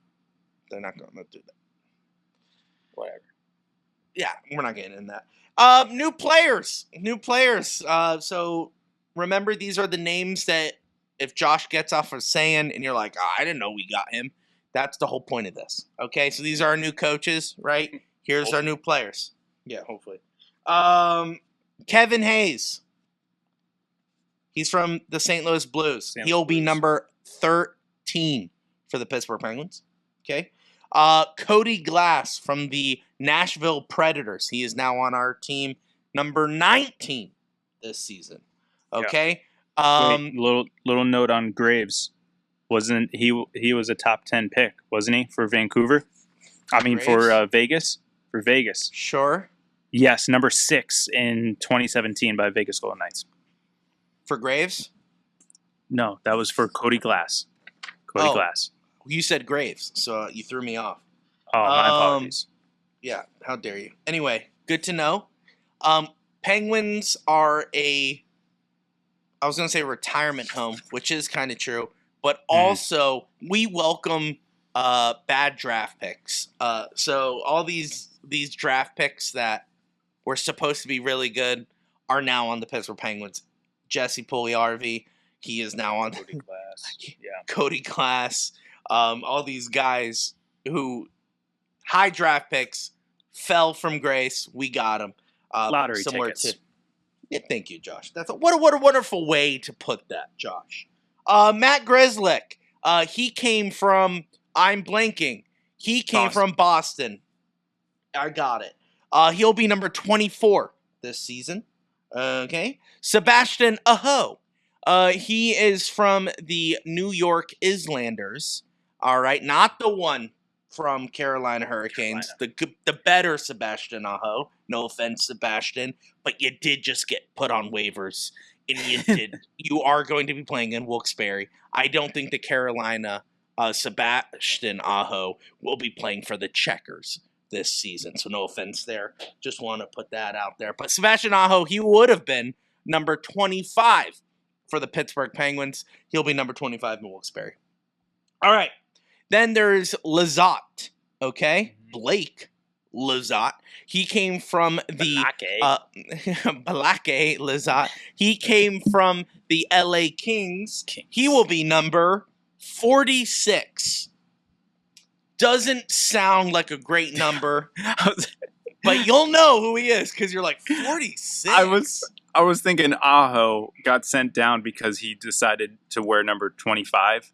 They're not going to do that. Whatever. Yeah, we're not getting in that. New players. So remember, these are the names that if Josh gets off of saying, and you're like, I didn't know we got him. That's the whole point of this. Okay, so these are our new coaches, right? Here's our new players. Yeah, hopefully. Kevin Hayes. He's from the St. Louis Blues. He'll be number 13 for the Pittsburgh Penguins. Okay. Cody Glass from the Nashville Predators. He is now on our team, number 19 this season. Okay. Yeah. Wait, little note on Graves. Wasn't he was a top 10 pick, wasn't he, for Vancouver? I mean, Graves? For Vegas. For Vegas. Sure. Yes, number 6 in 2017 by Vegas Golden Knights. For Graves? No, that was for Cody Glass. Glass. You said Graves, so you threw me off. Oh, my apologies. Yeah, how dare you. Anyway, good to know. Penguins are I was going to say retirement home, which is kind of true, but also we welcome bad draft picks. So all these draft picks that were supposed to be really good are now on the Pittsburgh Penguins. Jesse Puljujarvi, he is now on Cody Glass. Yeah. Cody Glass. All these guys who high draft picks fell from grace. We got him. Lottery tickets. Yeah, thank you, Josh. What a wonderful way to put that, Josh. Matt Grzelcyk. He came from. I'm blanking. He came from Boston. I got it. He'll be number 24 this season. Okay. Sebastian Aho. He is from the New York Islanders. All right. Not the one from Carolina Hurricanes. The better Sebastian Aho. No offense, Sebastian. But you did just get put on waivers. And you are going to be playing in Wilkes-Barre. I don't think the Carolina Sebastian Aho will be playing for the Checkers this season. So no offense there. Just want to put that out there. But Sebastian Aho, he would have been number 25 for the Pittsburgh Penguins. He'll be number 25 in Wilkes-Barre. All right. Then there's Lizotte. Okay? Blake Lizotte. He came from the Balake Lizotte. He came from the LA Kings. He will be number 46. Doesn't sound like a great number, but you'll know who he is because you're like 46. I was thinking Aho got sent down because he decided to wear number 25,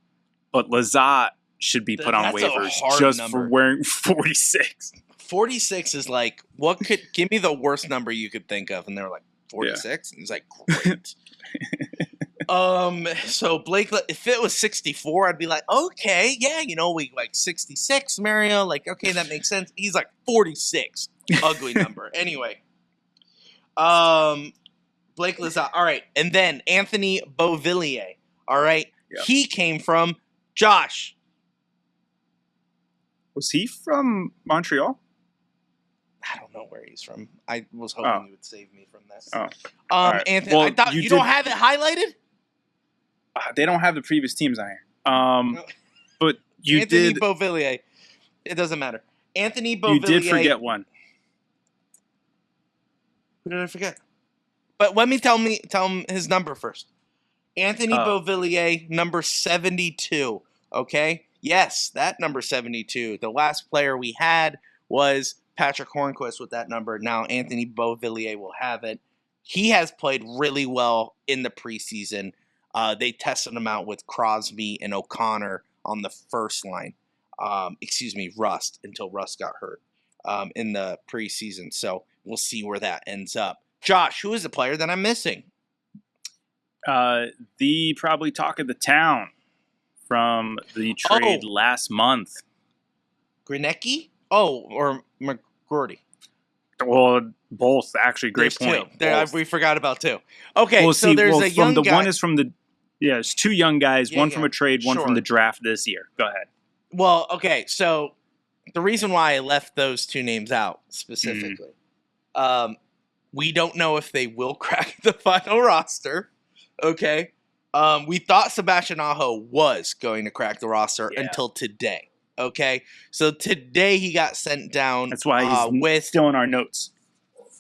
but Lizotte should be put on waivers just for wearing 46. 46 is like, give me the worst number you could think of, and they were like 46, and he's like, great. So Blake, if it was 64, I'd be like, okay, yeah, we like 66, Mario, like, okay, that makes sense. He's like 46, ugly number. Anyway, Blake Lizotte, all right, and then Anthony Beauvillier, all right, He came from Josh. Was he from Montreal? I don't know where he's from. I was hoping you would save me from this. Right. Anthony, I thought you don't have it highlighted? They don't have the previous teams on here. But you Anthony did. Beauvillier. It doesn't matter. Anthony Beauvillier. You did forget one. Who did I forget? But let me tell him his number first. Anthony Beauvillier, number 72. Okay? Yes, that number 72. The last player we had was Patrick Hornquist with that number. Now Anthony Beauvillier will have it. He has played really well in the preseason. They tested him out with Crosby and O'Connor on the first line. Rust, until Rust got hurt in the preseason. So we'll see where that ends up. Josh, who is the player that I'm missing? The probably talk of the town from the trade last month. Grinecki? Or McGroarty? Well, both actually. Great point. We forgot about two. Okay, so there's a young guy. One is from the. Yeah, it's two young guys. One from a trade, one from the draft this year. Go ahead. Well, okay, so the reason why I left those two names out specifically, we don't know if they will crack the final roster. Okay, we thought Sebastian Aho was going to crack the roster until today. Okay, so today he got sent down. That's why he's still in our notes.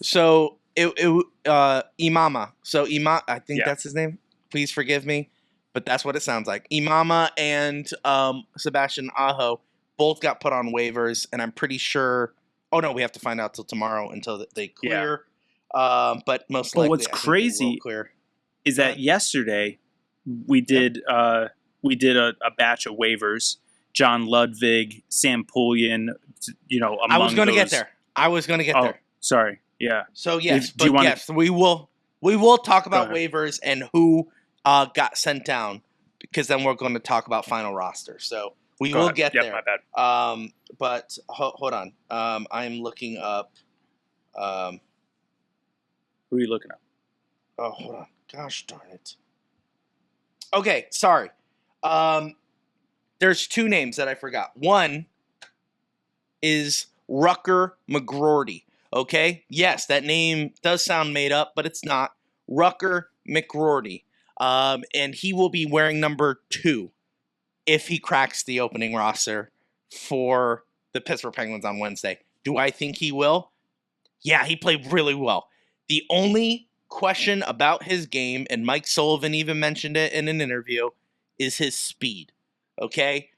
So Imama. So I think that's his name. Please forgive me, but that's what it sounds like. Imama and Sebastian Aho both got put on waivers, and I'm pretty sure. Oh no, we have to find out till tomorrow until they clear. Yeah. But most likely, what's crazy is that yesterday we did a batch of waivers. John Ludwig, Sam Pullian, I was going to get there. there. Sorry. Yeah. So yes, we will talk about waivers and who got sent down, because then we're going to talk about final roster. So we will get there. My bad. But hold on. I'm looking up. Who are you looking up? Oh, hold on. Gosh darn it. Okay, sorry. There's two names that I forgot. One is Rucker McGroarty. Okay? Yes, that name does sound made up, but it's not. Rucker McGroarty. And he will be wearing number 2 if he cracks the opening roster for the Pittsburgh Penguins on Wednesday. Do I think he will? Yeah, he played really well. The only question about his game, and Mike Sullivan even mentioned it in an interview, is his speed. Okay?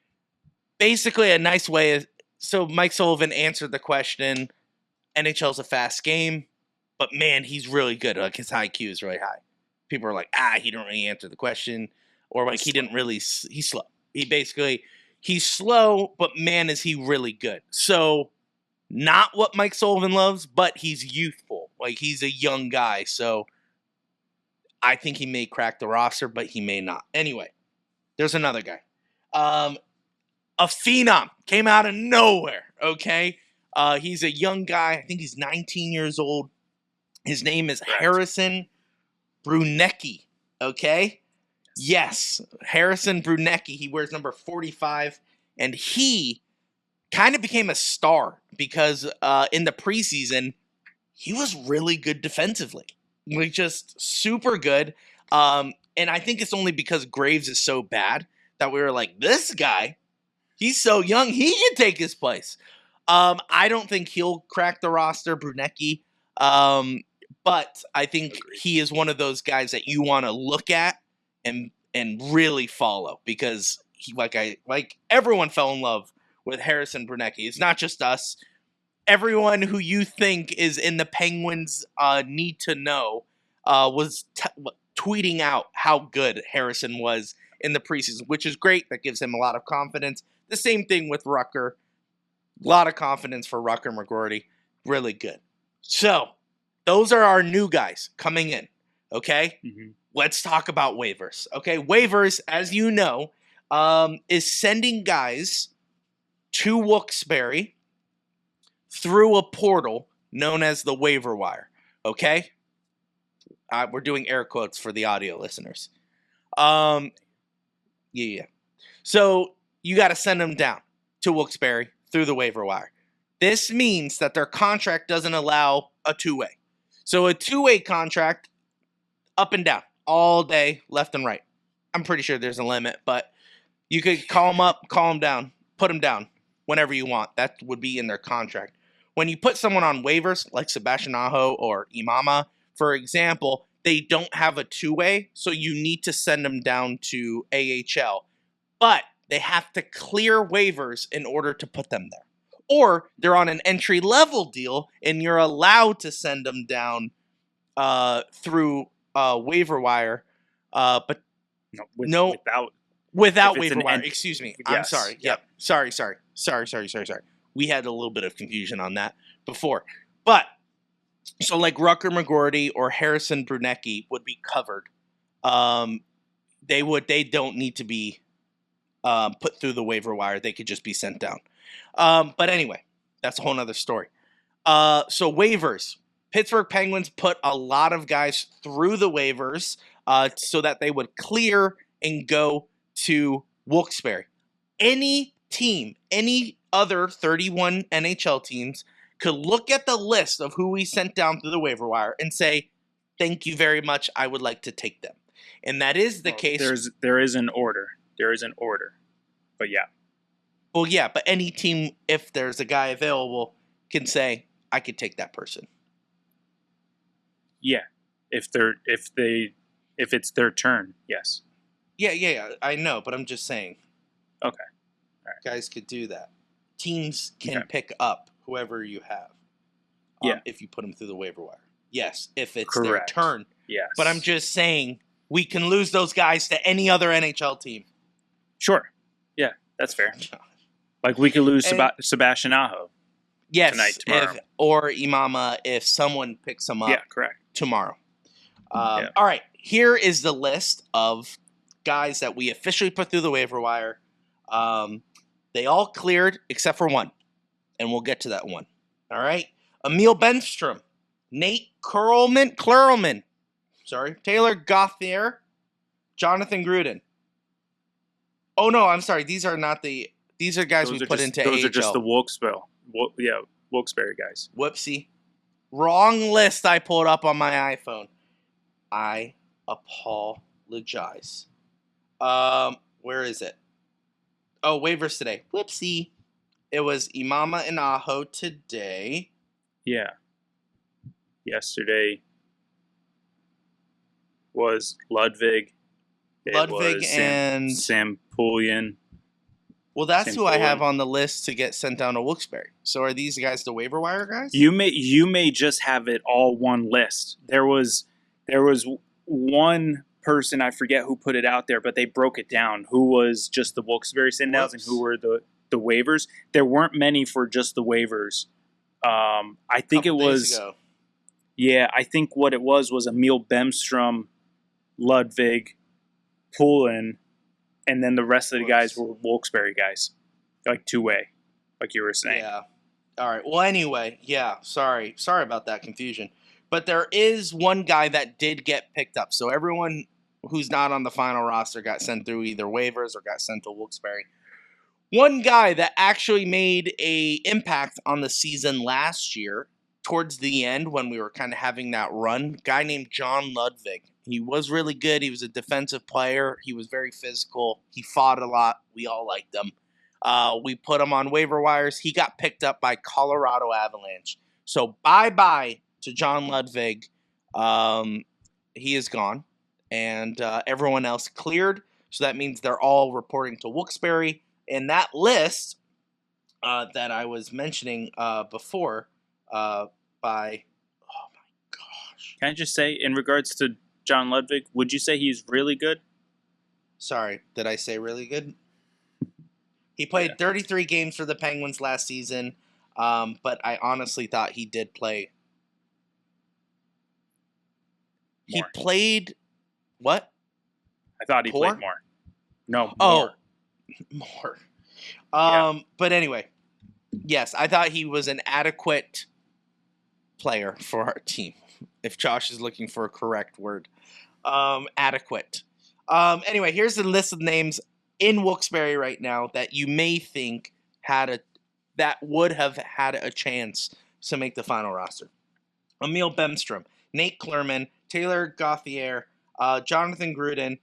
Basically a nice way. So Mike Sullivan answered the question NHL's a fast game, but man, he's really good. Like his IQ is really high. People are like, he didn't really answer the question, or like he didn't really. He's slow. He's slow, but man, is he really good. So not what Mike Sullivan loves, but he's youthful. Like he's a young guy, so I think he may crack the roster, but he may not. Anyway, there's another guy. A phenom came out of nowhere. Okay, he's a young guy. I think he's 19 years old. His name is Harrison Brunecki. Okay, yes, Harrison Brunecki. He wears number 45, and he kind of became a star because in the preseason he was really good defensively. Like just super good. And I think it's only because Graves is so bad that we were like, this guy, he's so young, he can take his place. I don't think he'll crack the roster, Brunecki. But I think he is one of those guys that you want to look at and really follow because he, like everyone fell in love with Harrison Brunecki. It's not just us. Everyone who you think is in the Penguins need to know was tweeting out how good Harrison was in the preseason, which is great. That gives him a lot of confidence. The same thing with Rucker. A lot of confidence for Rucker McGroarty. Really good. So, those are our new guys coming in, okay? Mm-hmm. Let's talk about waivers, okay? Waivers, as you know, is sending guys to Wilkes-Barre through a portal known as the waiver wire, okay? We're doing air quotes for the audio listeners. Yeah. So you got to send them down to Wilkes-Barre through the waiver wire. This means that their contract doesn't allow a two-way. So a two-way contract, up and down, all day, left and right. I'm pretty sure there's a limit, but you could call them up, call them down, put them down whenever you want. That would be in their contract. When you put someone on waivers, like Sebastian Aho or Imama, for example, they don't have a two-way, so you need to send them down to AHL. But they have to clear waivers in order to put them there. Or they're on an entry-level deal, and you're allowed to send them down through waiver wire, but without waiver wire. Excuse me. Yes. I'm sorry. Yep. Sorry. We had a little bit of confusion on that before. But, so like Rucker McGroarty or Harrison Brunecki would be covered. They don't need to be put through the waiver wire. They could just be sent down. But anyway, that's a whole nother story. So waivers. Pittsburgh Penguins put a lot of guys through the waivers so that they would clear and go to Wilkes-Barre. Any team, any other 31 NHL teams could look at the list of who we sent down through the waiver wire and say, thank you very much, I would like to take them. And that is the case. There is an order. But yeah. Well, yeah, but any team, if there's a guy available, can say, I could take that person. Yeah. If it's their turn, yes. Yeah, I know, but I'm just saying. Okay. All right. Guys could do that. Teams can pick up whoever you have. If you put them through the waiver wire. Yes, if it's their turn. Yes. But I'm just saying, we can lose those guys to any other NHL team. Sure. Yeah, that's fair. Like we could lose Sebastian Aho. Yes, tonight, tomorrow. Or Imama if someone picks them up. Yeah, correct. Tomorrow. All right, here is the list of guys that we officially put through the waiver wire. They all cleared except for one, and we'll get to that one. All right, Emil Benstrom, Nate Klurlman, Taylor Gauthier, Jonathan Gruden. Oh no, I'm sorry. These are not the. These are guys we put into AHL. Those are just the Wilkes-Barre guys. Whoopsie. Wrong list I pulled up on my iPhone. I apologize. Where is it? Oh, waivers today. Whoopsie. It was Imama and Aho today. Yeah. Yesterday was Ludwig. And Sam Pullian. Well, that's St. who I have Paul. on the list to get sent down to Wilkes-Barre. So are these guys the waiver wire guys? You may just have it all one list. There was one person, I forget who put it out there, but they broke it down. Who was just the Wilkes-Barre send-outs and who were the waivers? There weren't many for just the waivers. I think it was. Ago. Yeah, I think what it was Emil Bemstrom, Ludwig, Poulin, and then the rest of the guys were Wilkes-Barre guys, like two-way, like you were saying. Yeah. All right. Well, anyway, yeah. Sorry about that confusion. But there is one guy that did get picked up. So everyone who's not on the final roster got sent through either waivers or got sent to Wilkes-Barre. One guy that actually made a impact on the season last year, towards the end when we were kind of having that run, guy named John Ludwig. He was really good. He was a defensive player. He was very physical. He fought a lot. We all liked him. We put him on waiver wires. He got picked up by Colorado Avalanche. So bye-bye to John Ludwig. He is gone. And everyone else cleared. So that means they're all reporting to Wilkes-Barre. And that list that I was mentioning before by, oh my gosh. Can I just say, in regards to John Ludwig, would you say he's really good? Sorry, did I say really good? He played 33 games for the Penguins last season, but I honestly thought he did play. He played what? I thought he Poor? played more. No, Oh, more. more. But anyway, yes, I thought he was an adequate player for our team. If Josh is looking for a correct word, adequate. Anyway, here's the list of names in Wilkes-Barre right now that you may think that would have had a chance to make the final roster. Emil Bemstrom, Nate Klerman, Taylor Gauthier, Jonathan Gruden,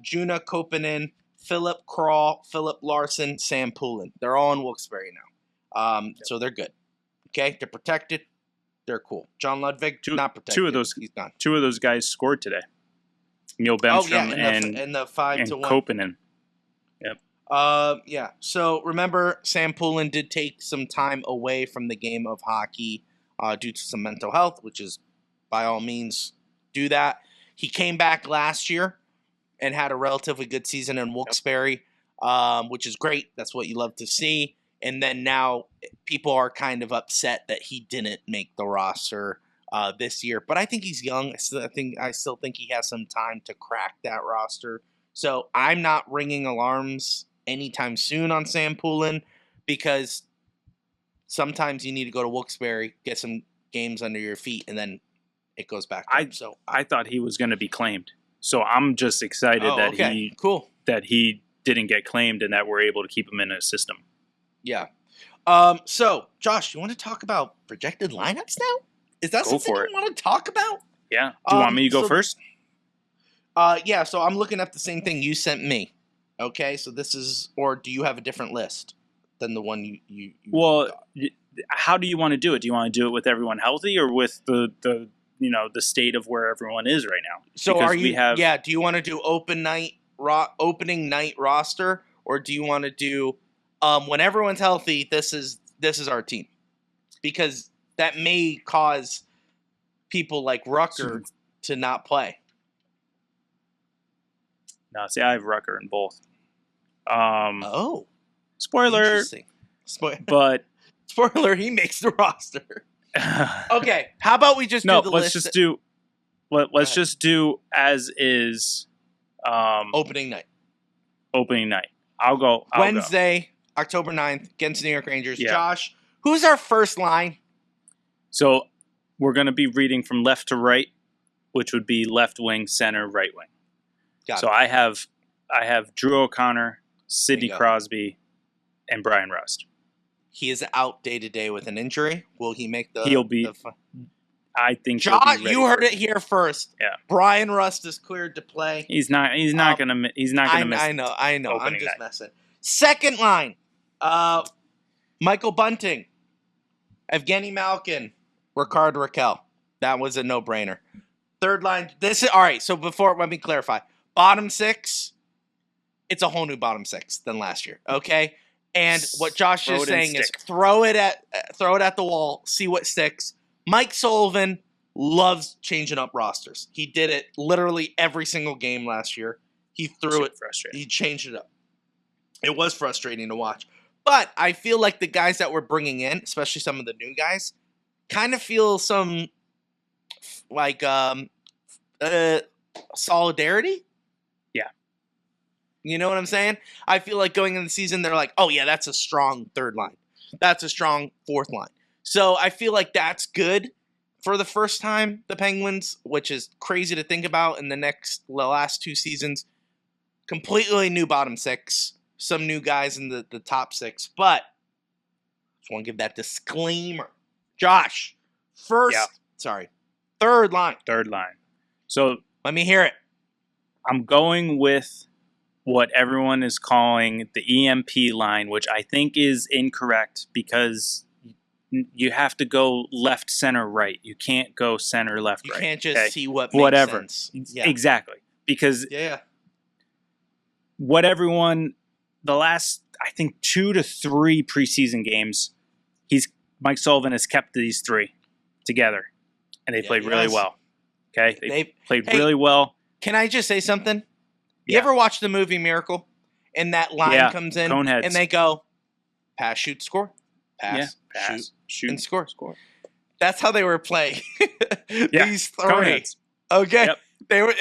Juna Koppanen, Philip Kral, Philip Larson, Sam Poulin. They're all in Wilkes-Barre now. So they're good. Okay, they're protected. They're cool. John Ludwig, not protected. He's not. Two of those guys scored today. Neil Bemstrom and the 5-1 Koppanen. Yep. Yeah. So remember, Sam Poulin did take some time away from the game of hockey due to some mental health, which is by all means do that. He came back last year and had a relatively good season in Wilkes-Barre, which is great. That's what you love to see. And then now people are kind of upset that he didn't make the roster this year. But I think he's young. I still think he has some time to crack that roster. So I'm not ringing alarms anytime soon on Sam Poulin, because sometimes you need to go to Wilkes-Barre, get some games under your feet, and then it goes back up. I thought he was going to be claimed. So I'm just excited that he didn't get claimed and that we're able to keep him in a system. Yeah. So, Josh, you want to talk about projected lineups now? Is that something you want to talk about? Yeah. Do you want me to go first? Yeah, so I'm looking up the same thing you sent me. Okay, so this is, or do you have a different list than the one you Well, how do you want to do it? Do you want to do it with everyone healthy or with the state of where everyone is right now? So because do you want to do opening night roster, or do you want to do when everyone's healthy, this is our team? Because that may cause people like Rucker to not play. No, see, I have Rucker in both. Spoiler. But spoiler, he makes the roster. Okay, how about we just do the list? Let's just do as is. Opening night. I'll go. Wednesday, October 9th, against New York Rangers. Yeah. Josh, who's our first line? So we're going to be reading from left to right, which would be left wing, center, right wing. Got so it. I have Drew O'Connor, Sidney Crosby, and Brian Rust. He is out day to day with an injury. Will he make the? He'll be. I think. Josh, you heard it here first. Yeah. Brian Rust is cleared to play. He's not gonna miss. I know. I'm just messing. Second line, Michael Bunting, Evgeny Malkin, Ricard Raquel. That was a no-brainer. Third line. This is all right. So let me clarify. Bottom six, it's a whole new bottom six than last year. Okay. And what Josh Throw is it and saying is stick. throw it at the wall, see what sticks. Mike Sullivan loves changing up rosters. He did it literally every single game last year. He threw it. Frustrating. He changed it up. It was frustrating to watch. But I feel like the guys that we're bringing in, especially some of the new guys, kind of feel some like solidarity. Yeah. You know what I'm saying? I feel like going into the season, they're like, oh, yeah, that's a strong third line. That's a strong fourth line. So I feel like that's good for the first time, the Penguins, which is crazy to think about in the last 2 seasons. Completely new bottom six. Some new guys in the top six. But I just want to give that disclaimer. Josh, third line. Third line. So Let me hear it. I'm going with what everyone is calling the EMP line, which I think is incorrect because you have to go left, center, right. You can't go center, left, You right. can't just okay? see what makes Whatever. sense. Yeah. Exactly. Because Yeah. what everyone, the last, I think, 2 to 3 preseason games, Mike Sullivan has kept these 3 together, and they played really has. well. Okay? They played Hey, really well. Can I just say something? You Yeah. ever watch the movie Miracle? And that line comes in, Coneheads. and they go, pass, shoot, score. Pass, shoot, and score. That's how they were playing. These 3. Coneheads. Okay. Yep.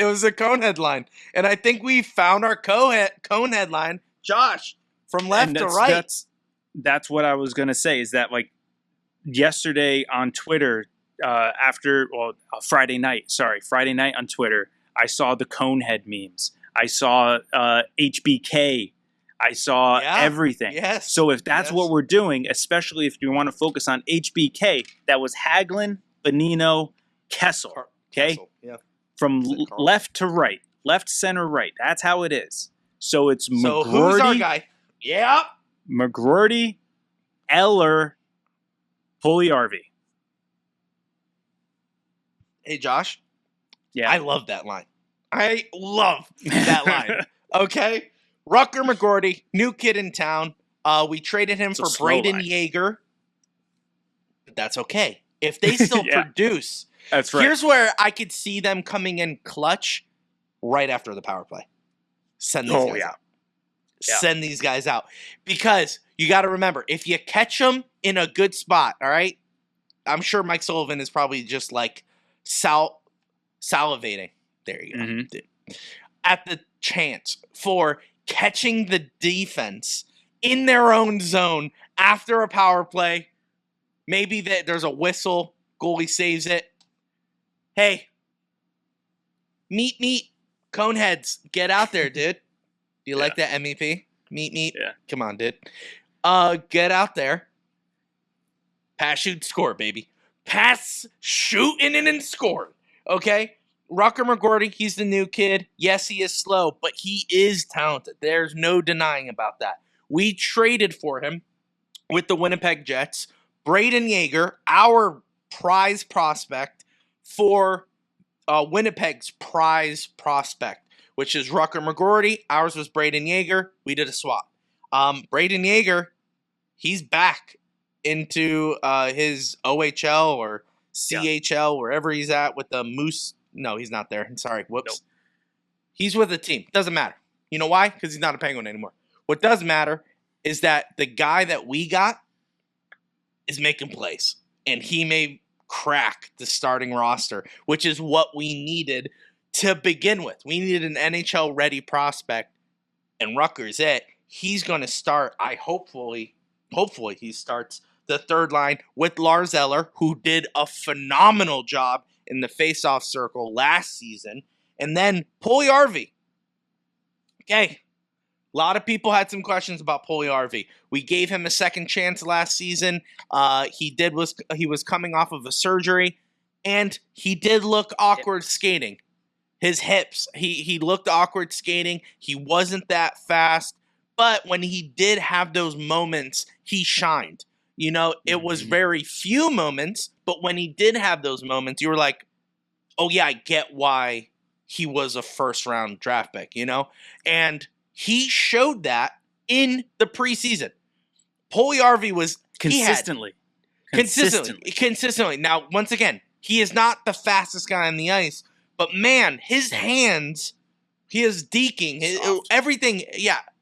It was a Conehead line. And I think we found our Conehead line, Josh, from left to right. That's what I was going to say, is that like yesterday on Twitter, Friday night on Twitter, I saw the Conehead memes. I saw HBK. I saw everything. Yes. So if that's what we're doing, especially if you want to focus on HBK, that was Hagelin, Bonino, Kessel. Okay? Kessel, yeah. From left to right. Left, center, right. That's how it is. So it's So who's our guy? Yeah. McGroarty, Eller, Puljujärvi. Hey, Josh. Yeah. I love that line. I love that line. Okay? Rucker McGroarty, new kid in town. We traded him for Braden Yeager. But that's okay. If they still produce. That's right. Here's where I could see them coming in clutch right after the power play. Send these guys out. Yeah. Send these guys out. Because you got to remember, if you catch them in a good spot, all right? I'm sure Mike Sullivan is probably just like salivating. There you go. Mm-hmm. At the chance for catching the defense in their own zone after a power play. Maybe there's a whistle. Goalie saves it. Hey, meet, Coneheads, get out there, dude. Do you like that MEP? Meet. Yeah. Come on, dude. Get out there. Pass, shoot, score, baby. Pass, shoot, and score. Okay? Rucker McGroarty, he's the new kid. Yes, he is slow, but he is talented. There's no denying about that. We traded for him with the Winnipeg Jets. Braden Yeager, our prize prospect, for Winnipeg's prize prospect, which is Rucker McGroarty. Ours was Braden Yeager. We did a swap. Braden Yeager, he's back into his OHL or CHL, wherever he's at with the Moose. No, he's not there. Sorry. Whoops. Nope. He's with the team. Doesn't matter. You know why? Because he's not a Penguin anymore. What does matter is that the guy that we got is making plays. And he may crack the starting roster, which is what we needed to begin with. We needed an NHL-ready prospect. And Rucker's it. He's going to start, hopefully he starts the third line with Lars Eller, who did a phenomenal job in the face-off circle last season. And then Puljujärvi. Okay. A lot of people had some questions about Puljujärvi. We gave him a second chance last season. He was coming off of a surgery, and he did look awkward skating. His hips, he looked awkward skating. He wasn't that fast, but when he did have those moments, he shined. You know, it was very few moments, but when he did have those moments, you were like, oh yeah, I get why he was a first-round draft pick, you know? And He showed that in the preseason. Puljujärvi was Consistently. Consistently. Now, once again, he is not the fastest guy on the ice, but man, his hands, he is deking, everything,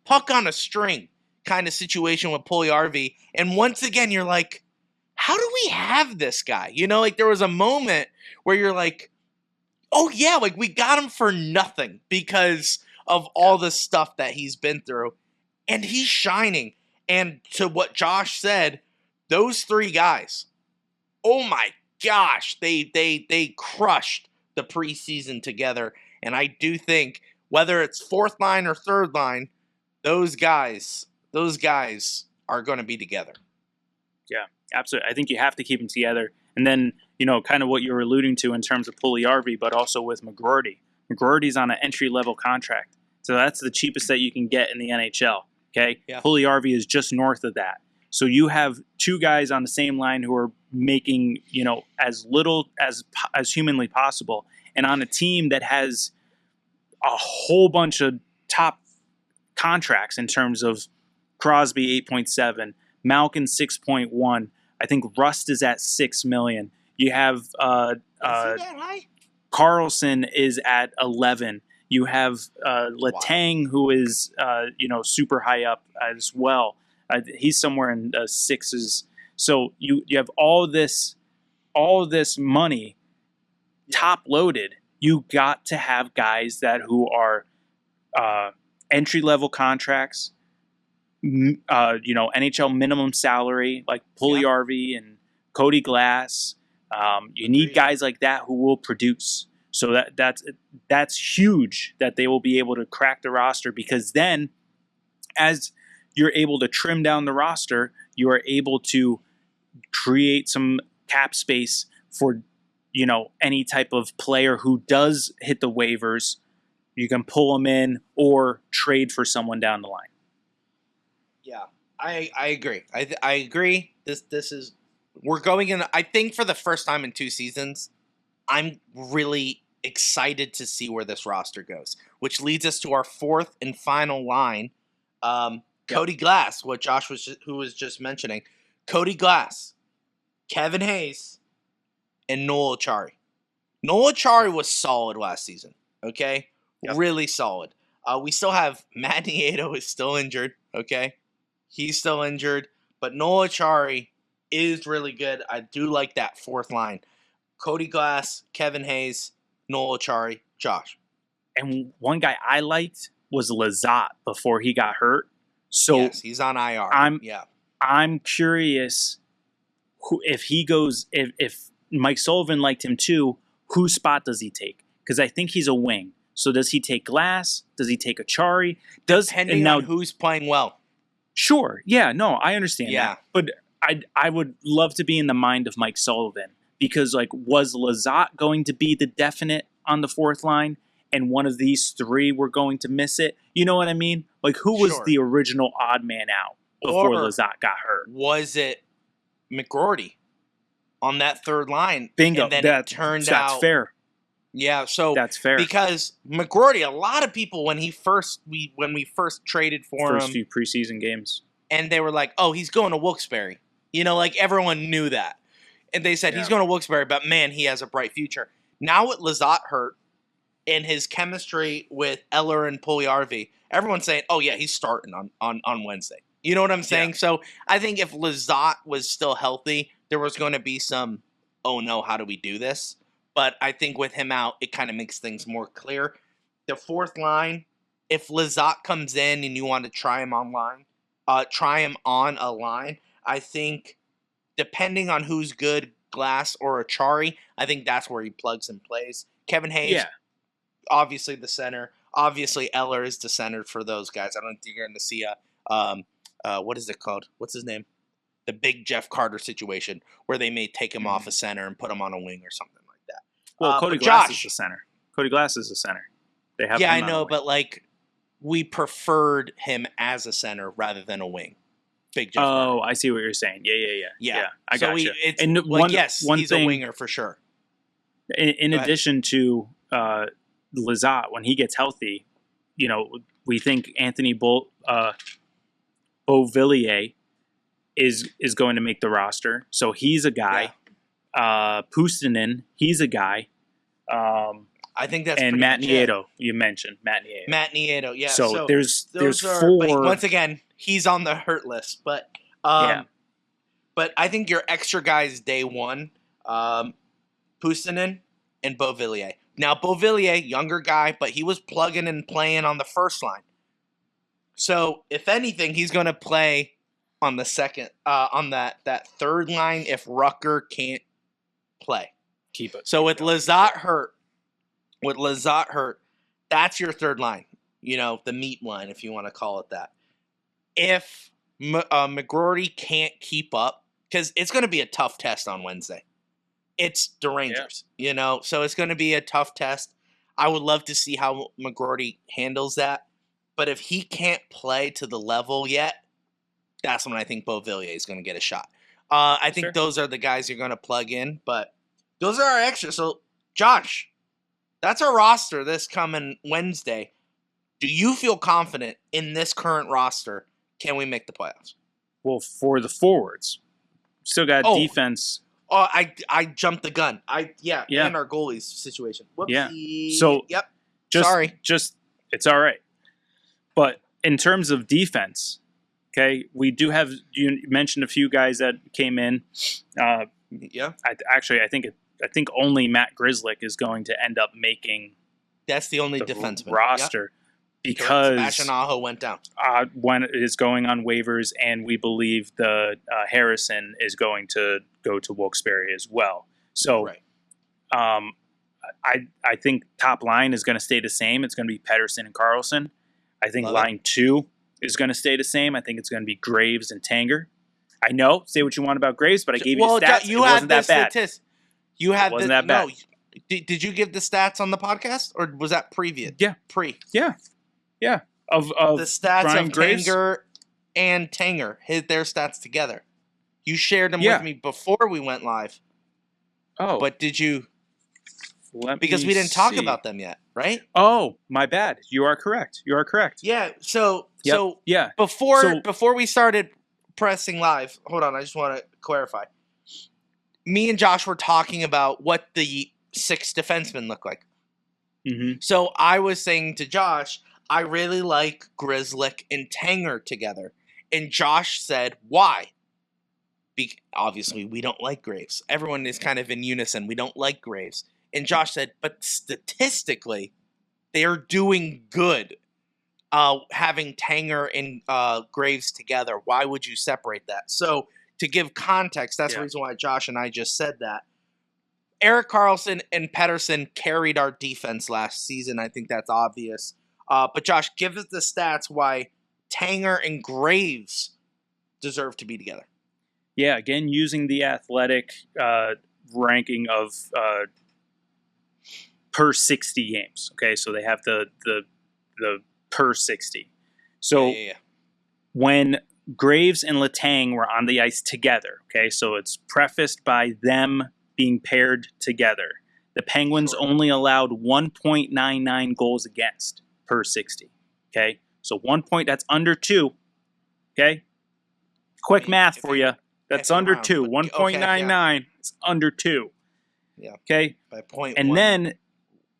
puck on a string kind of situation with Puljujärvi. And once again, you're like, how do we have this guy? You know, like there was a moment where you're like, oh yeah, like we got him for nothing because of all the stuff that he's been through. And he's shining. And to what Josh said, those three guys, oh my gosh, they crushed the preseason together. And I do think whether it's fourth line or third line, those guys are going to be together. Yeah, absolutely. I think you have to keep them together. And then, kind of what you were alluding to in terms of Puljujärvi, but also with McGroarty. McGroarty's on an entry-level contract. So that's the cheapest that you can get in the NHL. Okay? Yeah. Puljujärvi is just north of that. So you have two guys on the same line who are making, as little as humanly possible. And on a team that has a whole bunch of top contracts in terms of Crosby 8.7, Malkin 6.1. I think Rust is at $6 million. You have Is he that high? Carlson is at 11. You have Letang, who is super high up as well. He's somewhere in the sixes. So you have all this money top loaded. You got to have guys who are entry level contracts. NHL minimum salary like Puljujärvi and Cody Glass. You need guys like that who will produce. So that's huge that they will be able to crack the roster, because then as you're able to trim down the roster, you are able to create some cap space for any type of player who does hit the waivers. You can pull them in or trade for someone down the line. Yeah, I agree. I agree. This is, we're going in. I think for the first time in 2 seasons, I'm really excited to see where this roster goes, which leads us to our fourth and final line. Cody Glass, what Josh was just mentioning. Cody Glass, Kevin Hayes, and Noel Acciari. Noel Acciari was solid last season. Okay, really solid. We still have Matt Nieto is still injured. Okay. He's still injured, but Noel Acciari is really good. I do like that fourth line. Cody Glass, Kevin Hayes, Noel Acciari, Josh. And one guy I liked was Lizotte before he got hurt. So yes, he's on IR. I'm curious if Mike Sullivan liked him too, whose spot does he take? Because I think he's a wing. So does he take Glass? Does he take Acciari? Depending on who's playing well. Sure. Yeah, no, I understand that. But I would love to be in the mind of Mike Sullivan, because was Lizotte going to be the definite on the fourth line, and one of these three were going to miss it? You know what I mean? Who was the original odd man out before Lizotte got hurt? Was it McGroarty on that third line? Bingo. And then it turned out that's fair. Yeah, so that's fair, because McGroarty, a lot of people when we first traded for him, first few preseason games, and they were like, "Oh, he's going to Wilkes-Barre." Everyone knew that, and they said he's going to Wilkes-Barre, but man, he has a bright future. Now with Lizotte hurt and his chemistry with Eller and Puljujärvi, everyone's saying, "Oh yeah, he's starting on Wednesday." You know what I'm saying? Yeah. So I think if Lizotte was still healthy, there was going to be some, "Oh no, how do we do this?" But I think with him out, it kind of makes things more clear. The fourth line, if Lizotte comes in and you want to try him on a line, I think depending on who's good, Glass or Acciari, I think that's where he plugs and plays. Kevin Hayes, obviously the center. Obviously Eller is the center for those guys. I don't think you're going to see what is it called? What's his name? The big Jeff Carter situation where they may take him off a center and put him on a wing or something. Well, Cody Glass is the center. Cody Glass is the center. They have I know, but we preferred him as a center rather than a wing. Big Jeff Carter. I see what you're saying. Yeah. I got you. And he's a winger for sure. In addition to Lizotte, when he gets healthy, we think Anthony Beauvillier is going to make the roster. So he's a guy. Puustinen, he's a guy. I think that's and pretty Matt much it. Nieto. You mentioned Matt Nieto. Matt Nieto, yeah. So there's those four. But once again, he's on the hurt list. But but I think your extra guys day one, Puustinen and Beauvillier. Now Beauvillier, younger guy, but he was plugging and playing on the first line. So if anything, he's going to play on the second, on that third line if Rucker can't play. Keep it. So with Lizotte hurt, that's your third line. You know, the meat line, if you want to call it that. If McGroarty can't keep up, because it's going to be a tough test on Wednesday. It's the Rangers, you know, so it's going to be a tough test. I would love to see how McGroarty handles that. But if he can't play to the level yet, that's when I think Beauvillier is going to get a shot. I think those are the guys you're going to plug in, but those are our extras. So, Josh, that's our roster this coming Wednesday. Do you feel confident in this current roster? Can we make the playoffs? Well, for the forwards, still got defense. Oh, I jumped the gun. And our goalies situation. Whoopsie. Yeah. So sorry. It's all right. But in terms of defense, okay, we do have. You mentioned a few guys that came in. I think only Matt Grzelcyk is going to end up making. That's the only defenseman roster because Sebastian Aho went down. When it is going on waivers, and we believe the Harrison is going to go to Wilkes-Barre as well. So, I think top line is going to stay the same. It's going to be Pettersson and Carlson. I think line 2 is going to stay the same. I think it's going to be Graves and Tanger. I know, say what you want about Graves, but I gave you the stats. You wasn't that bad. You had wasn't that bad. No, did you give the stats on the podcast, or was that previous? Yeah, Yeah. Of the stats Brian of Graves? Tanger and Tanger, their stats together. You shared them with me before we went live. Oh, but did you? Because we didn't talk about them yet, right? Oh, my bad. You are correct. Yeah. So yeah. Before we started pressing live, hold on. I just want to clarify. Me and Josh were talking about what the 6 defensemen look like. Mm-hmm. So I was saying to Josh, I really like Grzelcyk and Tanger together. And Josh said, why? Obviously, we don't like Graves. Everyone is kind of in unison. We don't like Graves. And Josh said, but statistically, they are doing good having Tanger and Graves together. Why would you separate that? So to give context, that's the reason why Josh and I just said that. Erik Karlsson and Pettersson carried our defense last season. I think that's obvious. But Josh, give us the stats why Tanger and Graves deserve to be together. Yeah, again, using the athletic ranking of per 60 games. Okay, so they have the per 60. So when Graves and Letang were on the ice together, okay, so it's prefaced by them being paired together. The Penguins only allowed 1.99 goals against per 60. Okay, so 1 point, that's under 2. Okay, quick math for you. That's under 2. 1.99 is under 2. Yeah. Okay. By point. And then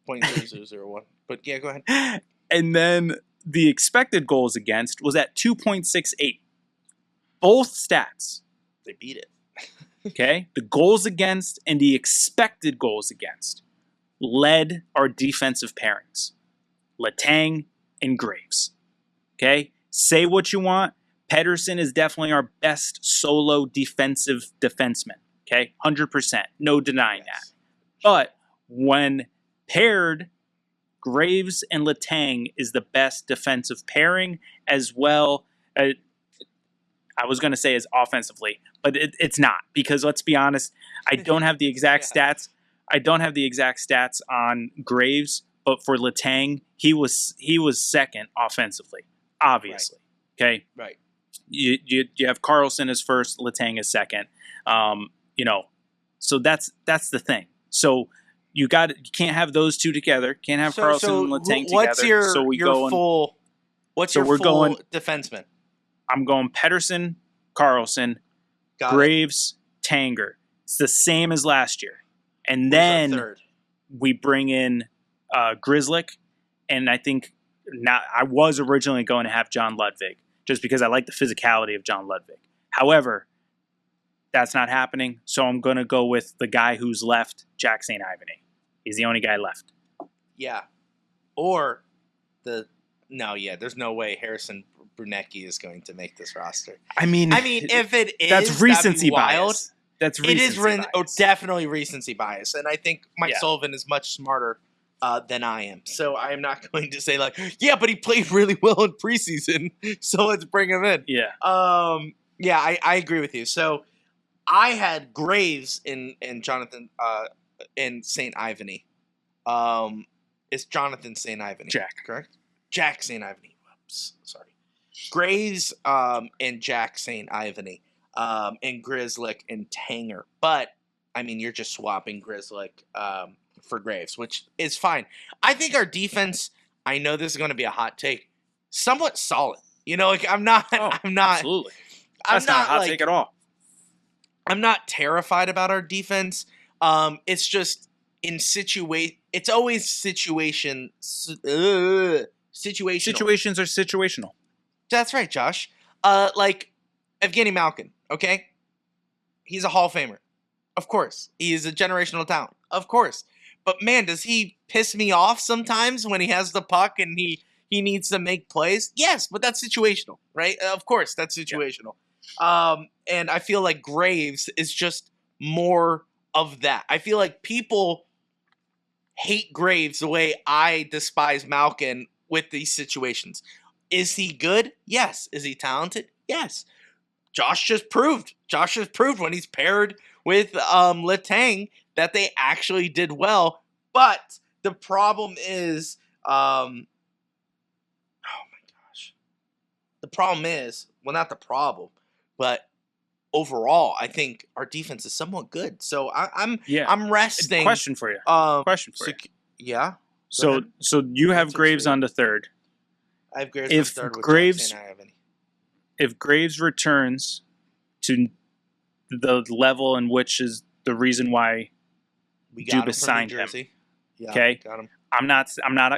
0.0001. But yeah, go ahead. And then the expected goals against was at 2.68. Both stats. They beat it. Okay. The goals against and the expected goals against led our defensive pairings. Letang and Graves. Okay. Say what you want. Pettersson is definitely our best solo defensive defenseman. Okay. 100%. No denying that. But when paired, Graves and Letang is the best defensive pairing as well. I was going to say as offensively, but it's not, because let's be honest, I don't have the exact stats. I don't have the exact stats on Graves, but for Letang, he was second offensively, obviously. Right. Okay. Right. You have Carlson as first, Letang as second. So that's the thing. So you can't have those two together. Can't have Carlson and Letang together. What's your so we full What's So your we're full going- defenseman? I'm going Pedersen, Carlson, Got it. Graves, Tanger. It's the same as last year. And Who's our then third? we bring in Grizzlick, and I think I was originally going to have John Ludwig just because I like the physicality of John Ludwig. However, that's not happening, so I'm going to go with the guy who's left, Jack St. Ivany. He's the only guy left. Yeah. Or there's no way Harrison Brunecki is going to make this roster. I mean, if it is, that's recency that'd be wild. bias. That's It is recency bias. definitely recency bias, and I think Mike Yeah. Sullivan is much smarter than I am. So I am not going to say like, yeah, but he played really well in preseason, so let's bring him in. Yeah. I agree with you. So I had Graves and Jonathan and St. Ivany. It's Jonathan St. Ivany. Jack. Correct? Jack St. Ivany. Whoops. Sorry. Graves and Jack St. Ivany. And Grizzlick and Tanger. But, I mean, you're just swapping Grizzlick for Graves, which is fine. I think our defense, I know this is going to be a hot take, somewhat solid. You know, like I'm not Absolutely. That's not a hot take at all. I'm not terrified about our defense. It's just it's always situations are situational. That's right, Josh. Like Evgeny Malkin, okay? He's a Hall of Famer. Of course. He is a generational talent. Of course. But man, does he piss me off sometimes when he has the puck and he needs to make plays? Yes, but that's situational, right? Of course, that's situational. Yeah. And I feel like Graves is just more of that. I feel like people hate Graves the way I despise Malkin with these situations. Is he good? Yes. Is he talented? Yes. Josh just proved when he's paired with Letang that they actually did well. But the problem is, oh my gosh. The problem is, well, not the problem, but overall, I think our defense is somewhat good. So I'm resting. Question for you. Yeah. So you have Graves on the third. I have Graves on the third with Graves, Jack St. Ivany. If Graves returns to the level in which is the reason why Dubas signed him, yeah, okay? Got him. I'm not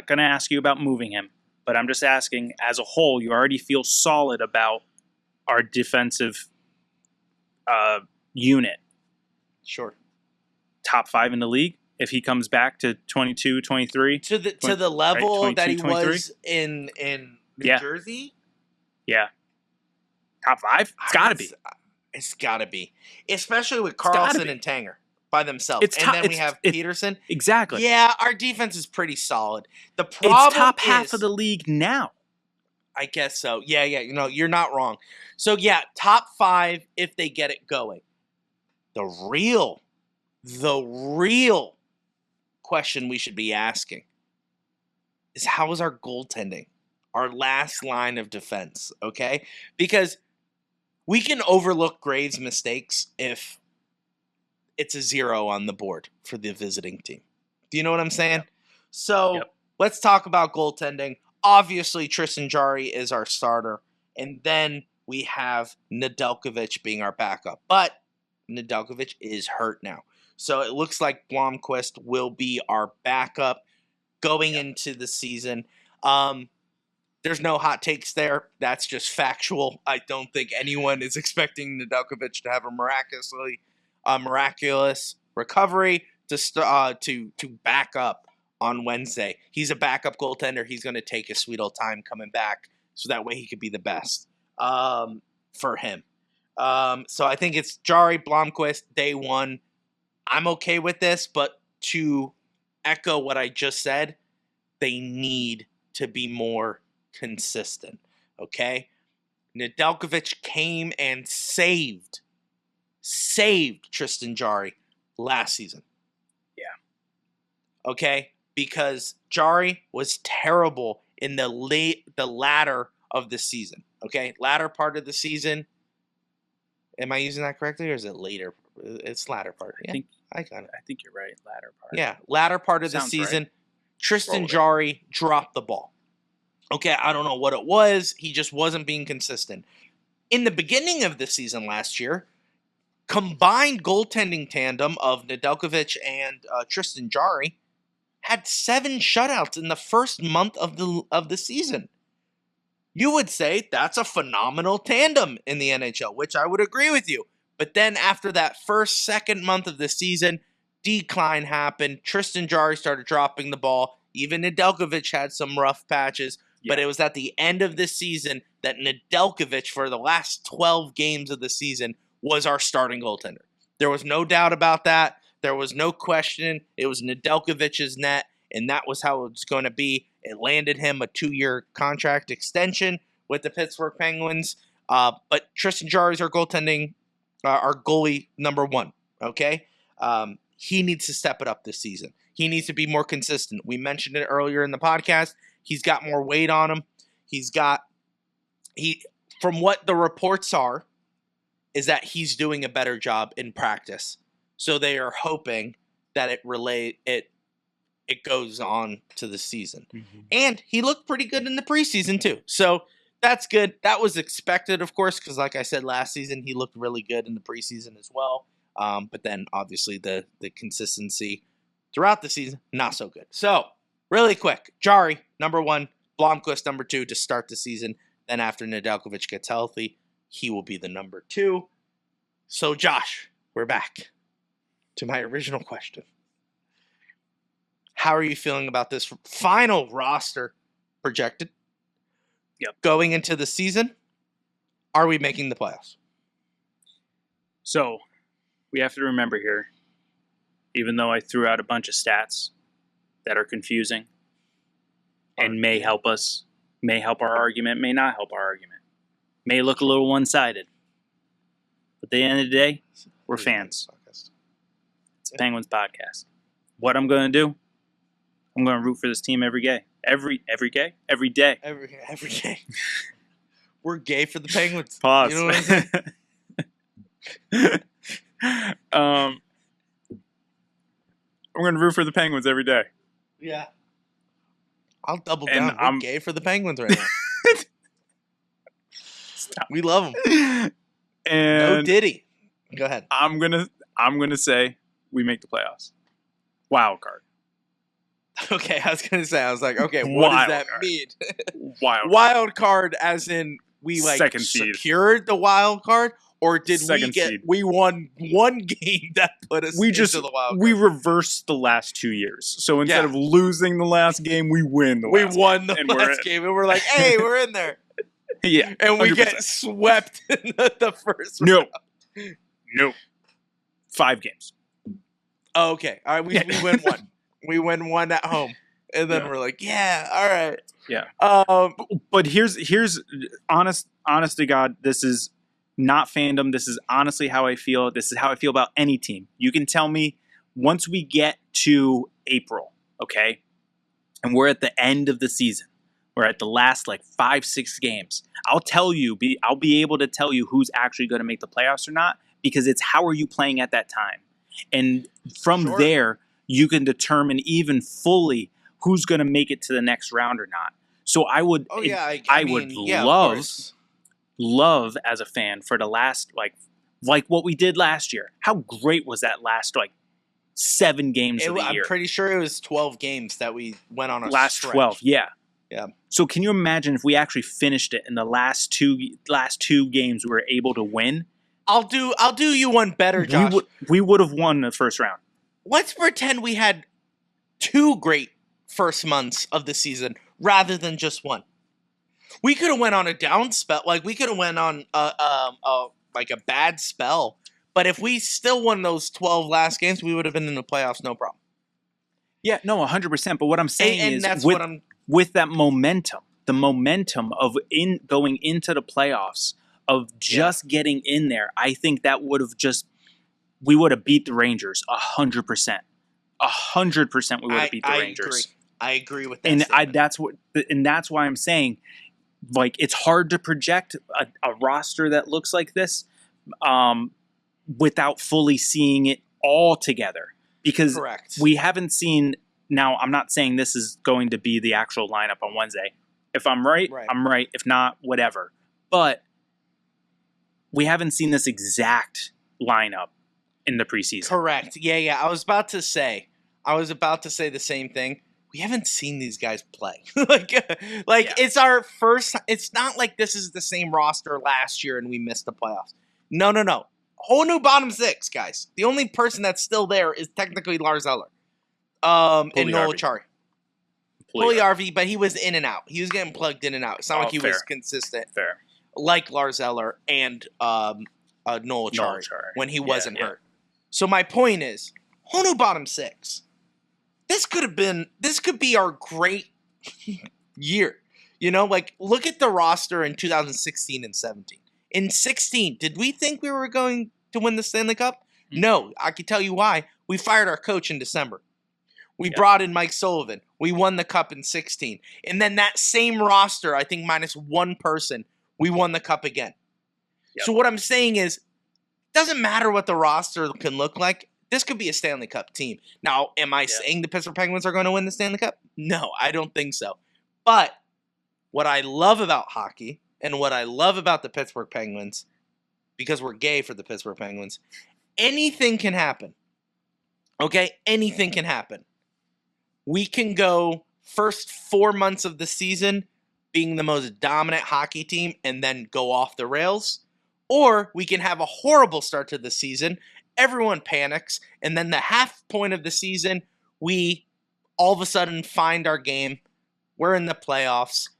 going to ask you about moving him, but I'm just asking, as a whole, you already feel solid about our defensive unit. Sure. Top 5 in the league if he comes back to 22, 23. To the level right, 22, that he 23? was in New Jersey? Yeah. Top 5? It's got to be. It's got to be. Especially with Carlson and Tanger by themselves. Then we have Peterson. Exactly. Yeah, our defense is pretty solid. The problem it's top half of the league now. I guess so. Yeah, you're not wrong. So, yeah, top 5 if they get it going. The real question we should be asking is how is our goaltending? Our last line of defense, okay? Because we can overlook Graves' mistakes if it's a 0 on the board for the visiting team. Do you know what I'm saying? Yep. So let's talk about goaltending. Obviously, Tristan Jarry is our starter, and then we have Nedeljkovic being our backup. But Nedeljkovic is hurt now. So it looks like Blomqvist will be our backup going into the season. There's no hot takes there. That's just factual. I don't think anyone is expecting Nedeljkovic to have a miraculous recovery to back up on Wednesday. He's a backup goaltender. He's going to take his sweet old time coming back so that way he could be the best for him. So I think it's Jarry, Blomqvist, day one. I'm okay with this, but to echo what I just said, they need to be more consistent, okay? Nedeljkovic came and saved Tristan Jarry last season. Yeah. Okay? Because Jarry was terrible in the latter of the season, okay? Latter part of the season. Am I using that correctly, or is it later? It's latter part. Yeah, I think you're right. Latter part. Yeah, latter part of the season. Right. Tristan Jarry dropped the ball. Okay, I don't know what it was. He just wasn't being consistent. In the beginning of the season last year, combined goaltending tandem of Nedeljkovic and Tristan Jarry had 7 shutouts in the first month of the season. You would say that's a phenomenal tandem in the NHL, which I would agree with you. But then after that second month of the season, decline happened. Tristan Jarry started dropping the ball. Even Nedeljkovic had some rough patches. Yeah. But it was at the end of this season that Nedeljkovic, for the last 12 games of the season, was our starting goaltender. There was no doubt about that. There was no question. It was Nedeljkovic's net, and that was how it was going to be. It landed him a 2-year contract extension with the Pittsburgh Penguins. But Tristan Jarry is our goalie number 1, okay? He needs to step it up this season. He needs to be more consistent. We mentioned it earlier in the podcast. He's got more weight on him. From what the reports are, is that he's doing a better job in practice. So they are hoping that it goes on to the season. Mm-hmm. And he looked pretty good in the preseason too. So that's good. That was expected, of course, because like I said, last season he looked really good in the preseason as well. But then obviously the consistency throughout the season, not so good. So really quick, Jarry, number 1, Blomqvist, number 2 to start the season. Then after Nedeljkovic gets healthy, he will be the number 2. So Josh, we're back to my original question. How are you feeling about this final roster projected? Yep. Going into the season, are we making the playoffs? So we have to remember here, even though I threw out a bunch of stats that are confusing and may help us, may help our argument, may not help our argument, may look a little one-sided. But at the end of the day, we're fans. It's a Penguins podcast. What I'm going to do, I'm going to root for this team every day. Every day? Every day. Every day. We're gay for the Penguins. Pause. You know what I'm saying? I'm going to root for the Penguins every day. Yeah. I'll double down. I'm gay for the Penguins right now. Stop. We love them. And no Diddy. Go ahead. I'm gonna say we make the playoffs. Wild card. Okay, I was like, okay, what does that mean? Wild card as in we second seed. Secured the wild card, or did second seed. We won one game that put us into the wild card? We reversed the last 2 years. So instead of losing the last game, we win the last game. We won the last game, and we're like, hey, we're in there. Yeah. And we 100%. get swept in the first round. No. 5 games. Oh, okay. All right, we win 1. We win 1 at home. And then we're like, yeah, all right. Yeah. But here's honest to God, this is not fandom. This is honestly how I feel. This is how I feel about any team. You can tell me once we get to April, okay? And we're at the end of the season. We're at the last 5-6 games. I'll be able to tell you who's actually going to make the playoffs or not, because it's how are you playing at that time. And from there, you can determine even fully who's going to make it to the next round or not. So I would, love as a fan for the last, like what we did last year. How great was that last 7 games of the year? I'm pretty sure it was 12 games that we went on a last stretch. 12, yeah. Yeah. So can you imagine if we actually finished it in the last two games we were able to win? I'll do you one better, Josh. We would have won the first round. Let's pretend we had 2 great first months of the season rather than just 1. We could have went on a down spell, we could have went on a bad spell. But if we still won those 12 last games, we would have been in the playoffs, no problem. Yeah, no, 100%. But what I'm saying is, that's with that momentum, the momentum of going into the playoffs, of just getting in there, I think that would have we would have beat the Rangers 100%. 100% we would have beat the Rangers. I agree with that. And that's why I'm saying, it's hard to project a roster that looks like this without fully seeing it all together. Because we haven't seen. Now, I'm not saying this is going to be the actual lineup on Wednesday. If I'm right, Right. I'm right. If not, whatever. But we haven't seen this exact lineup in the preseason. Correct. Yeah. I was about to say the same thing. We haven't seen these guys play. It's our first. It's not like this is the same roster last year and we missed the playoffs. No. Whole new bottom six, guys. The only person that's still there is technically Lars Eller. And Noel Achari. Pugliarvi, but he was in and out. He was getting plugged in and out. It's not like he was consistent. Fair. Like Lars Eller and Noel Achari when he wasn't hurt. So my point is, whole new bottom six. This could be our great year. Look at the roster in 2016 and 17. In 16, did we think we were going to win the Stanley Cup? No, I can tell you why. We fired our coach in December. We brought in Mike Sullivan. We won the cup in 16. And then that same roster, I think minus one person, we won the cup again. Yep. So what I'm saying is, it doesn't matter what the roster can look like. This could be a Stanley Cup team. Now, am I saying the Pittsburgh Penguins are going to win the Stanley Cup? No, I don't think so. But what I love about hockey and what I love about the Pittsburgh Penguins, because we're gay for the Pittsburgh Penguins, anything can happen. Okay? Anything can happen. We can go first 4 months of the season being the most dominant hockey team and then go off the rails. Or we can have a horrible start to the season. Everyone panics. And then the half point of the season, we all of a sudden find our game. We're in the playoffs.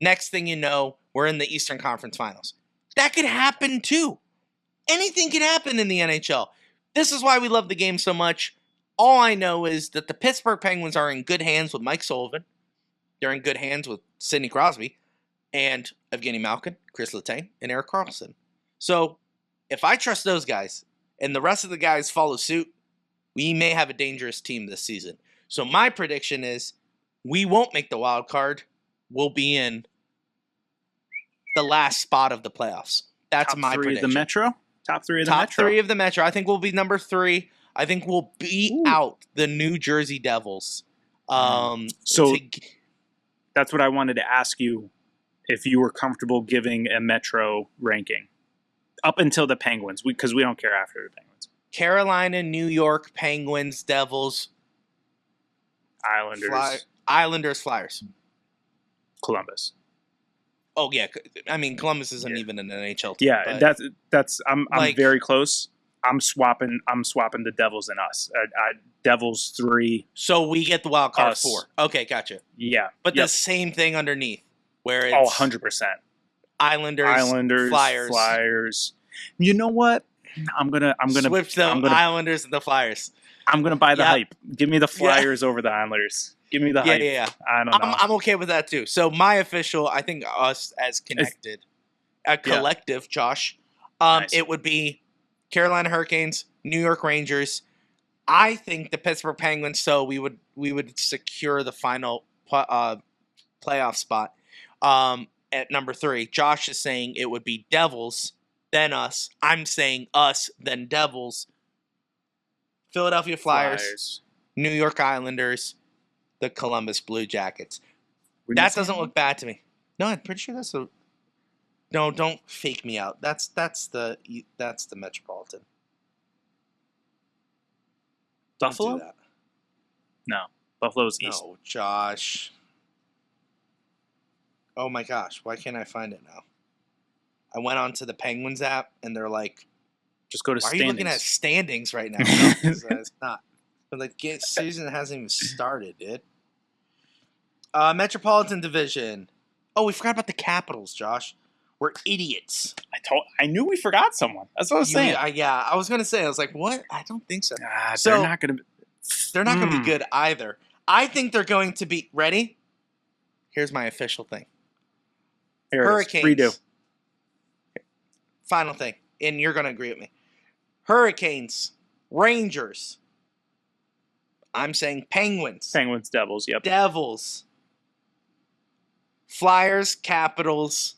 Next thing you know, we're in the Eastern Conference Finals. That could happen too. Anything can happen in the NHL. This is why we love the game so much. All I know is that the Pittsburgh Penguins are in good hands with Mike Sullivan. They're in good hands with Sidney Crosby and Evgeny Malkin, Chris Letang, and Erik Karlsson. So if I trust those guys and the rest of the guys follow suit, we may have a dangerous team this season. So my prediction is we won't make the wild card. We'll be in the last spot of the playoffs. That's my prediction. Of the Metro? Top three of the Metro. Top three of the Metro. I think we'll be number 3. I think we'll beat out the New Jersey Devils. That's what I wanted to ask you, if you were comfortable giving a Metro ranking up until the Penguins, because we don't care after the Penguins. Carolina, New York, Penguins, Devils, Islanders, Flyers, Columbus. Oh yeah, I mean Columbus isn't even an NHL team. Yeah, that's I'm very close. I'm swapping the Devils and us. Devils 3. So we get the wild card 4. Okay, gotcha. Yeah, but the same thing underneath, where it's 100%. Islanders, Flyers. You know what? I'm gonna switch them. Islanders and the Flyers. I'm gonna buy the hype. Give me the Flyers over the Islanders. Give me the hype. Yeah. I don't know. I'm okay with that too. So my official, I think us as connected, a collective, Josh, nice. It would be Carolina Hurricanes, New York Rangers. I think the Pittsburgh Penguins. So we would secure the final playoff spot at number 3. Josh is saying it would be Devils, then us. I'm saying us, then Devils. Philadelphia Flyers. New York Islanders, the Columbus Blue Jackets. That doesn't look bad to me. No, I'm pretty sure that's a. No, don't fake me out. That's the Metropolitan. Buffalo? Don't do that. No, Buffalo's east. No, Josh. Oh my gosh, why can't I find it now? I went onto the Penguins app and they're like, just go to standings. Why are you looking at standings right now? No, it's not. But the season hasn't even started, dude. Metropolitan Division. Oh, we forgot about the Capitals, Josh. We're idiots. I knew we forgot someone. That's what I was saying. I was gonna say. I was like, what? I don't think so. So they're not gonna. They're not gonna be good either. I think they're going to be ready. Here's my official thing. Hurricanes. Redo. Final thing, and you're gonna agree with me. Hurricanes, Rangers. I'm saying Penguins. Penguins, Devils. Yep. Devils. Flyers, Capitals.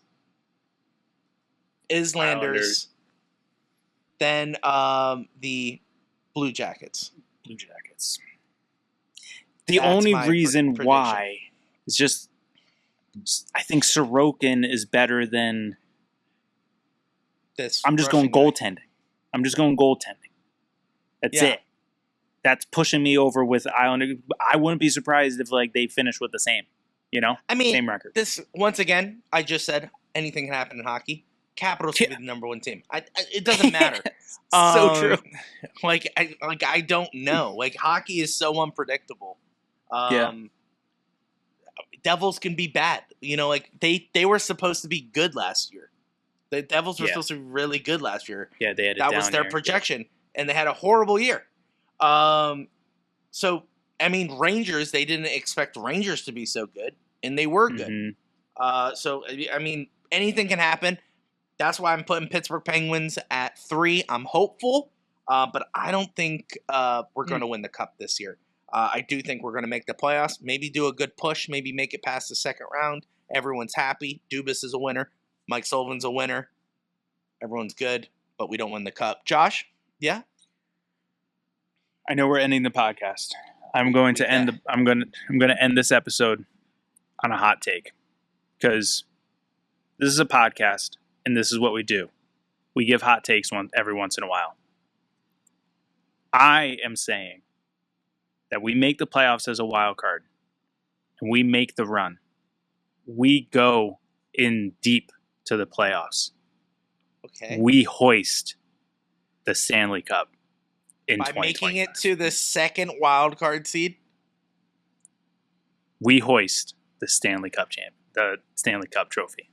Islanders. Then the Blue Jackets. The only reason prediction. why is just I think Sorokin is better than. This I'm just going rushing guy. goaltending. That's it. That's pushing me over with Islander. I wouldn't be surprised if like they finish with the same, I mean, same record. this once again, I just said anything can happen in hockey. Capitals could be the number one team. It doesn't matter. So true. I don't know. Like hockey is so unpredictable. Devils can be bad. Like they were supposed to be good last year. The Devils were supposed to be really good last year. Yeah, they had that was their projection, and they had a horrible year. So I mean, Rangers. They didn't expect Rangers to be so good, and they were good. Mm-hmm. So I mean, anything can happen. That's why I'm putting Pittsburgh Penguins at 3. I'm hopeful, but I don't think we're going to win the Cup this year. I do think we're going to make the playoffs, maybe do a good push, maybe make it past the second round. Everyone's happy. Dubas is a winner. Mike Sullivan's a winner. Everyone's good, but we don't win the Cup. Josh, yeah? I know we're ending the podcast. I'm going to end this episode on a hot take because this is a podcast and this is what we do. We give hot takes every once in a while. I am saying that we make the playoffs as a wild card and we make the run. We go in deep to the playoffs. Okay. We hoist the Stanley Cup in by 2025. making it to the second wild card seed. We hoist the Stanley Cup trophy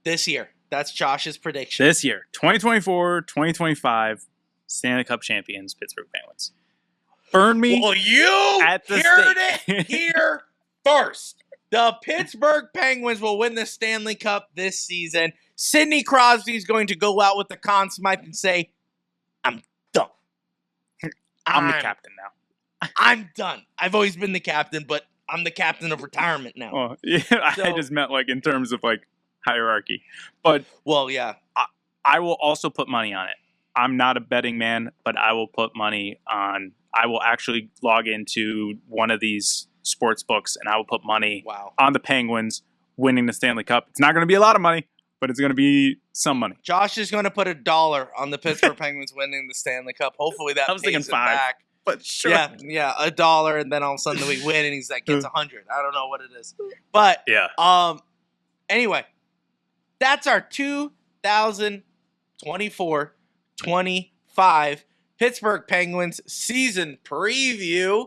this year. That's Josh's prediction. This year, 2024, 2025, Stanley Cup champions, Pittsburgh Penguins. Burn me. Well, you at the heard stake. it here first. The Pittsburgh Penguins will win the Stanley Cup this season. Sidney Crosby is going to go out with the Conn Smythe and say, I'm done. I'm the captain now. I'm done. I've always been the captain, but I'm the captain of retirement now. Oh, yeah, I just meant like in terms of like hierarchy. But well, yeah. I will also put money on it. I'm not a betting man, but I will put money on. I will actually log into one of these sports books and I will put money on the Penguins winning the Stanley Cup. It's not going to be a lot of money, but it's going to be some money. Josh is going to put $1 on the Pittsburgh Penguins winning the Stanley Cup. Hopefully that I was thinking pays it 5, back. but sure. Yeah, $1, and then all of a sudden we win, and he's like gets 100. I don't know what it is, but yeah. Anyway, that's our 2024-25 Pittsburgh Penguins season preview.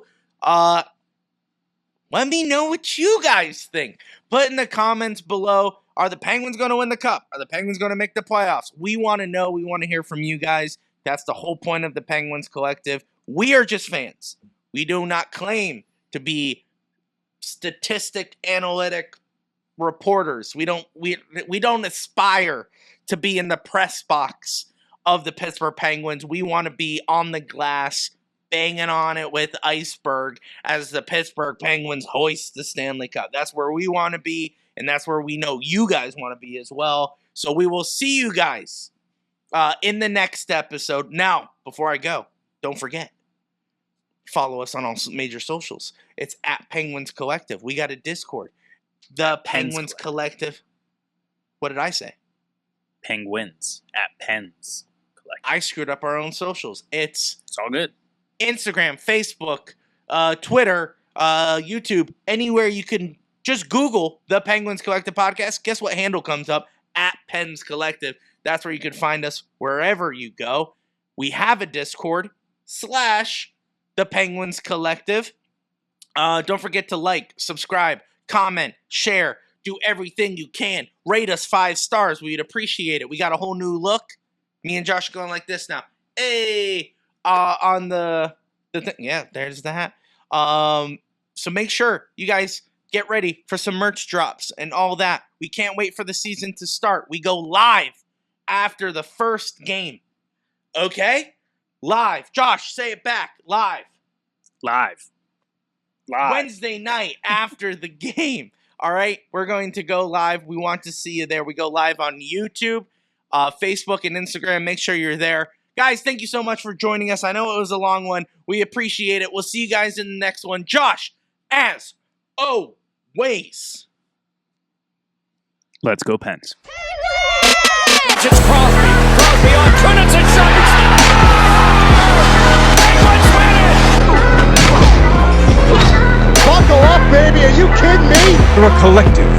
Let me know what you guys think. Put in the comments below. Are the Penguins going to win the Cup? Are the Penguins going to make the playoffs? We want to know. We want to hear from you guys. That's the whole point of the Penguins Collective. We are just fans. We do not claim to be statistic analytic reporters. We don't aspire to be in the press box of the Pittsburgh Penguins. We want to be on the glass, banging on it with iceberg as the Pittsburgh Penguins hoist the Stanley Cup. That's where we want to be, and that's where we know you guys want to be as well. So we will see you guys in the next episode. Now, before I go, don't forget, follow us on all major socials. It's at Penguins Collective. We got a Discord. The Penguins Collective. What did I say? Penguins at Pens Collective. I screwed up our own socials. It's all good. Instagram, Facebook, Twitter, YouTube, anywhere you can just Google the Penguins Collective podcast. Guess what handle comes up? At Pens Collective. That's where you can find us wherever you go. We have a Discord / the Penguins Collective. Don't forget to like, subscribe, comment, share, do everything you can. Rate us 5 stars. We'd appreciate it. We got a whole new look. Me and Josh are going like this now. Hey, on the thing. Yeah, there's the hat. So make sure you guys get ready for some merch drops and all that. We can't wait for the season to start. We go live after the first game. Okay? Live. Josh, say it back. Live. Wednesday night after the game. All right? We're going to go live. We want to see you there. We go live on YouTube, Facebook, and Instagram. Make sure you're there. Guys, thank you so much for joining us. I know it was a long one. We appreciate it. We'll see you guys in the next one. Josh, as always, Let's go Pens. It's Crosby. Crosby on Trinity shot. Penguins win it. Buckle up, baby. Are you kidding me? We're a collective.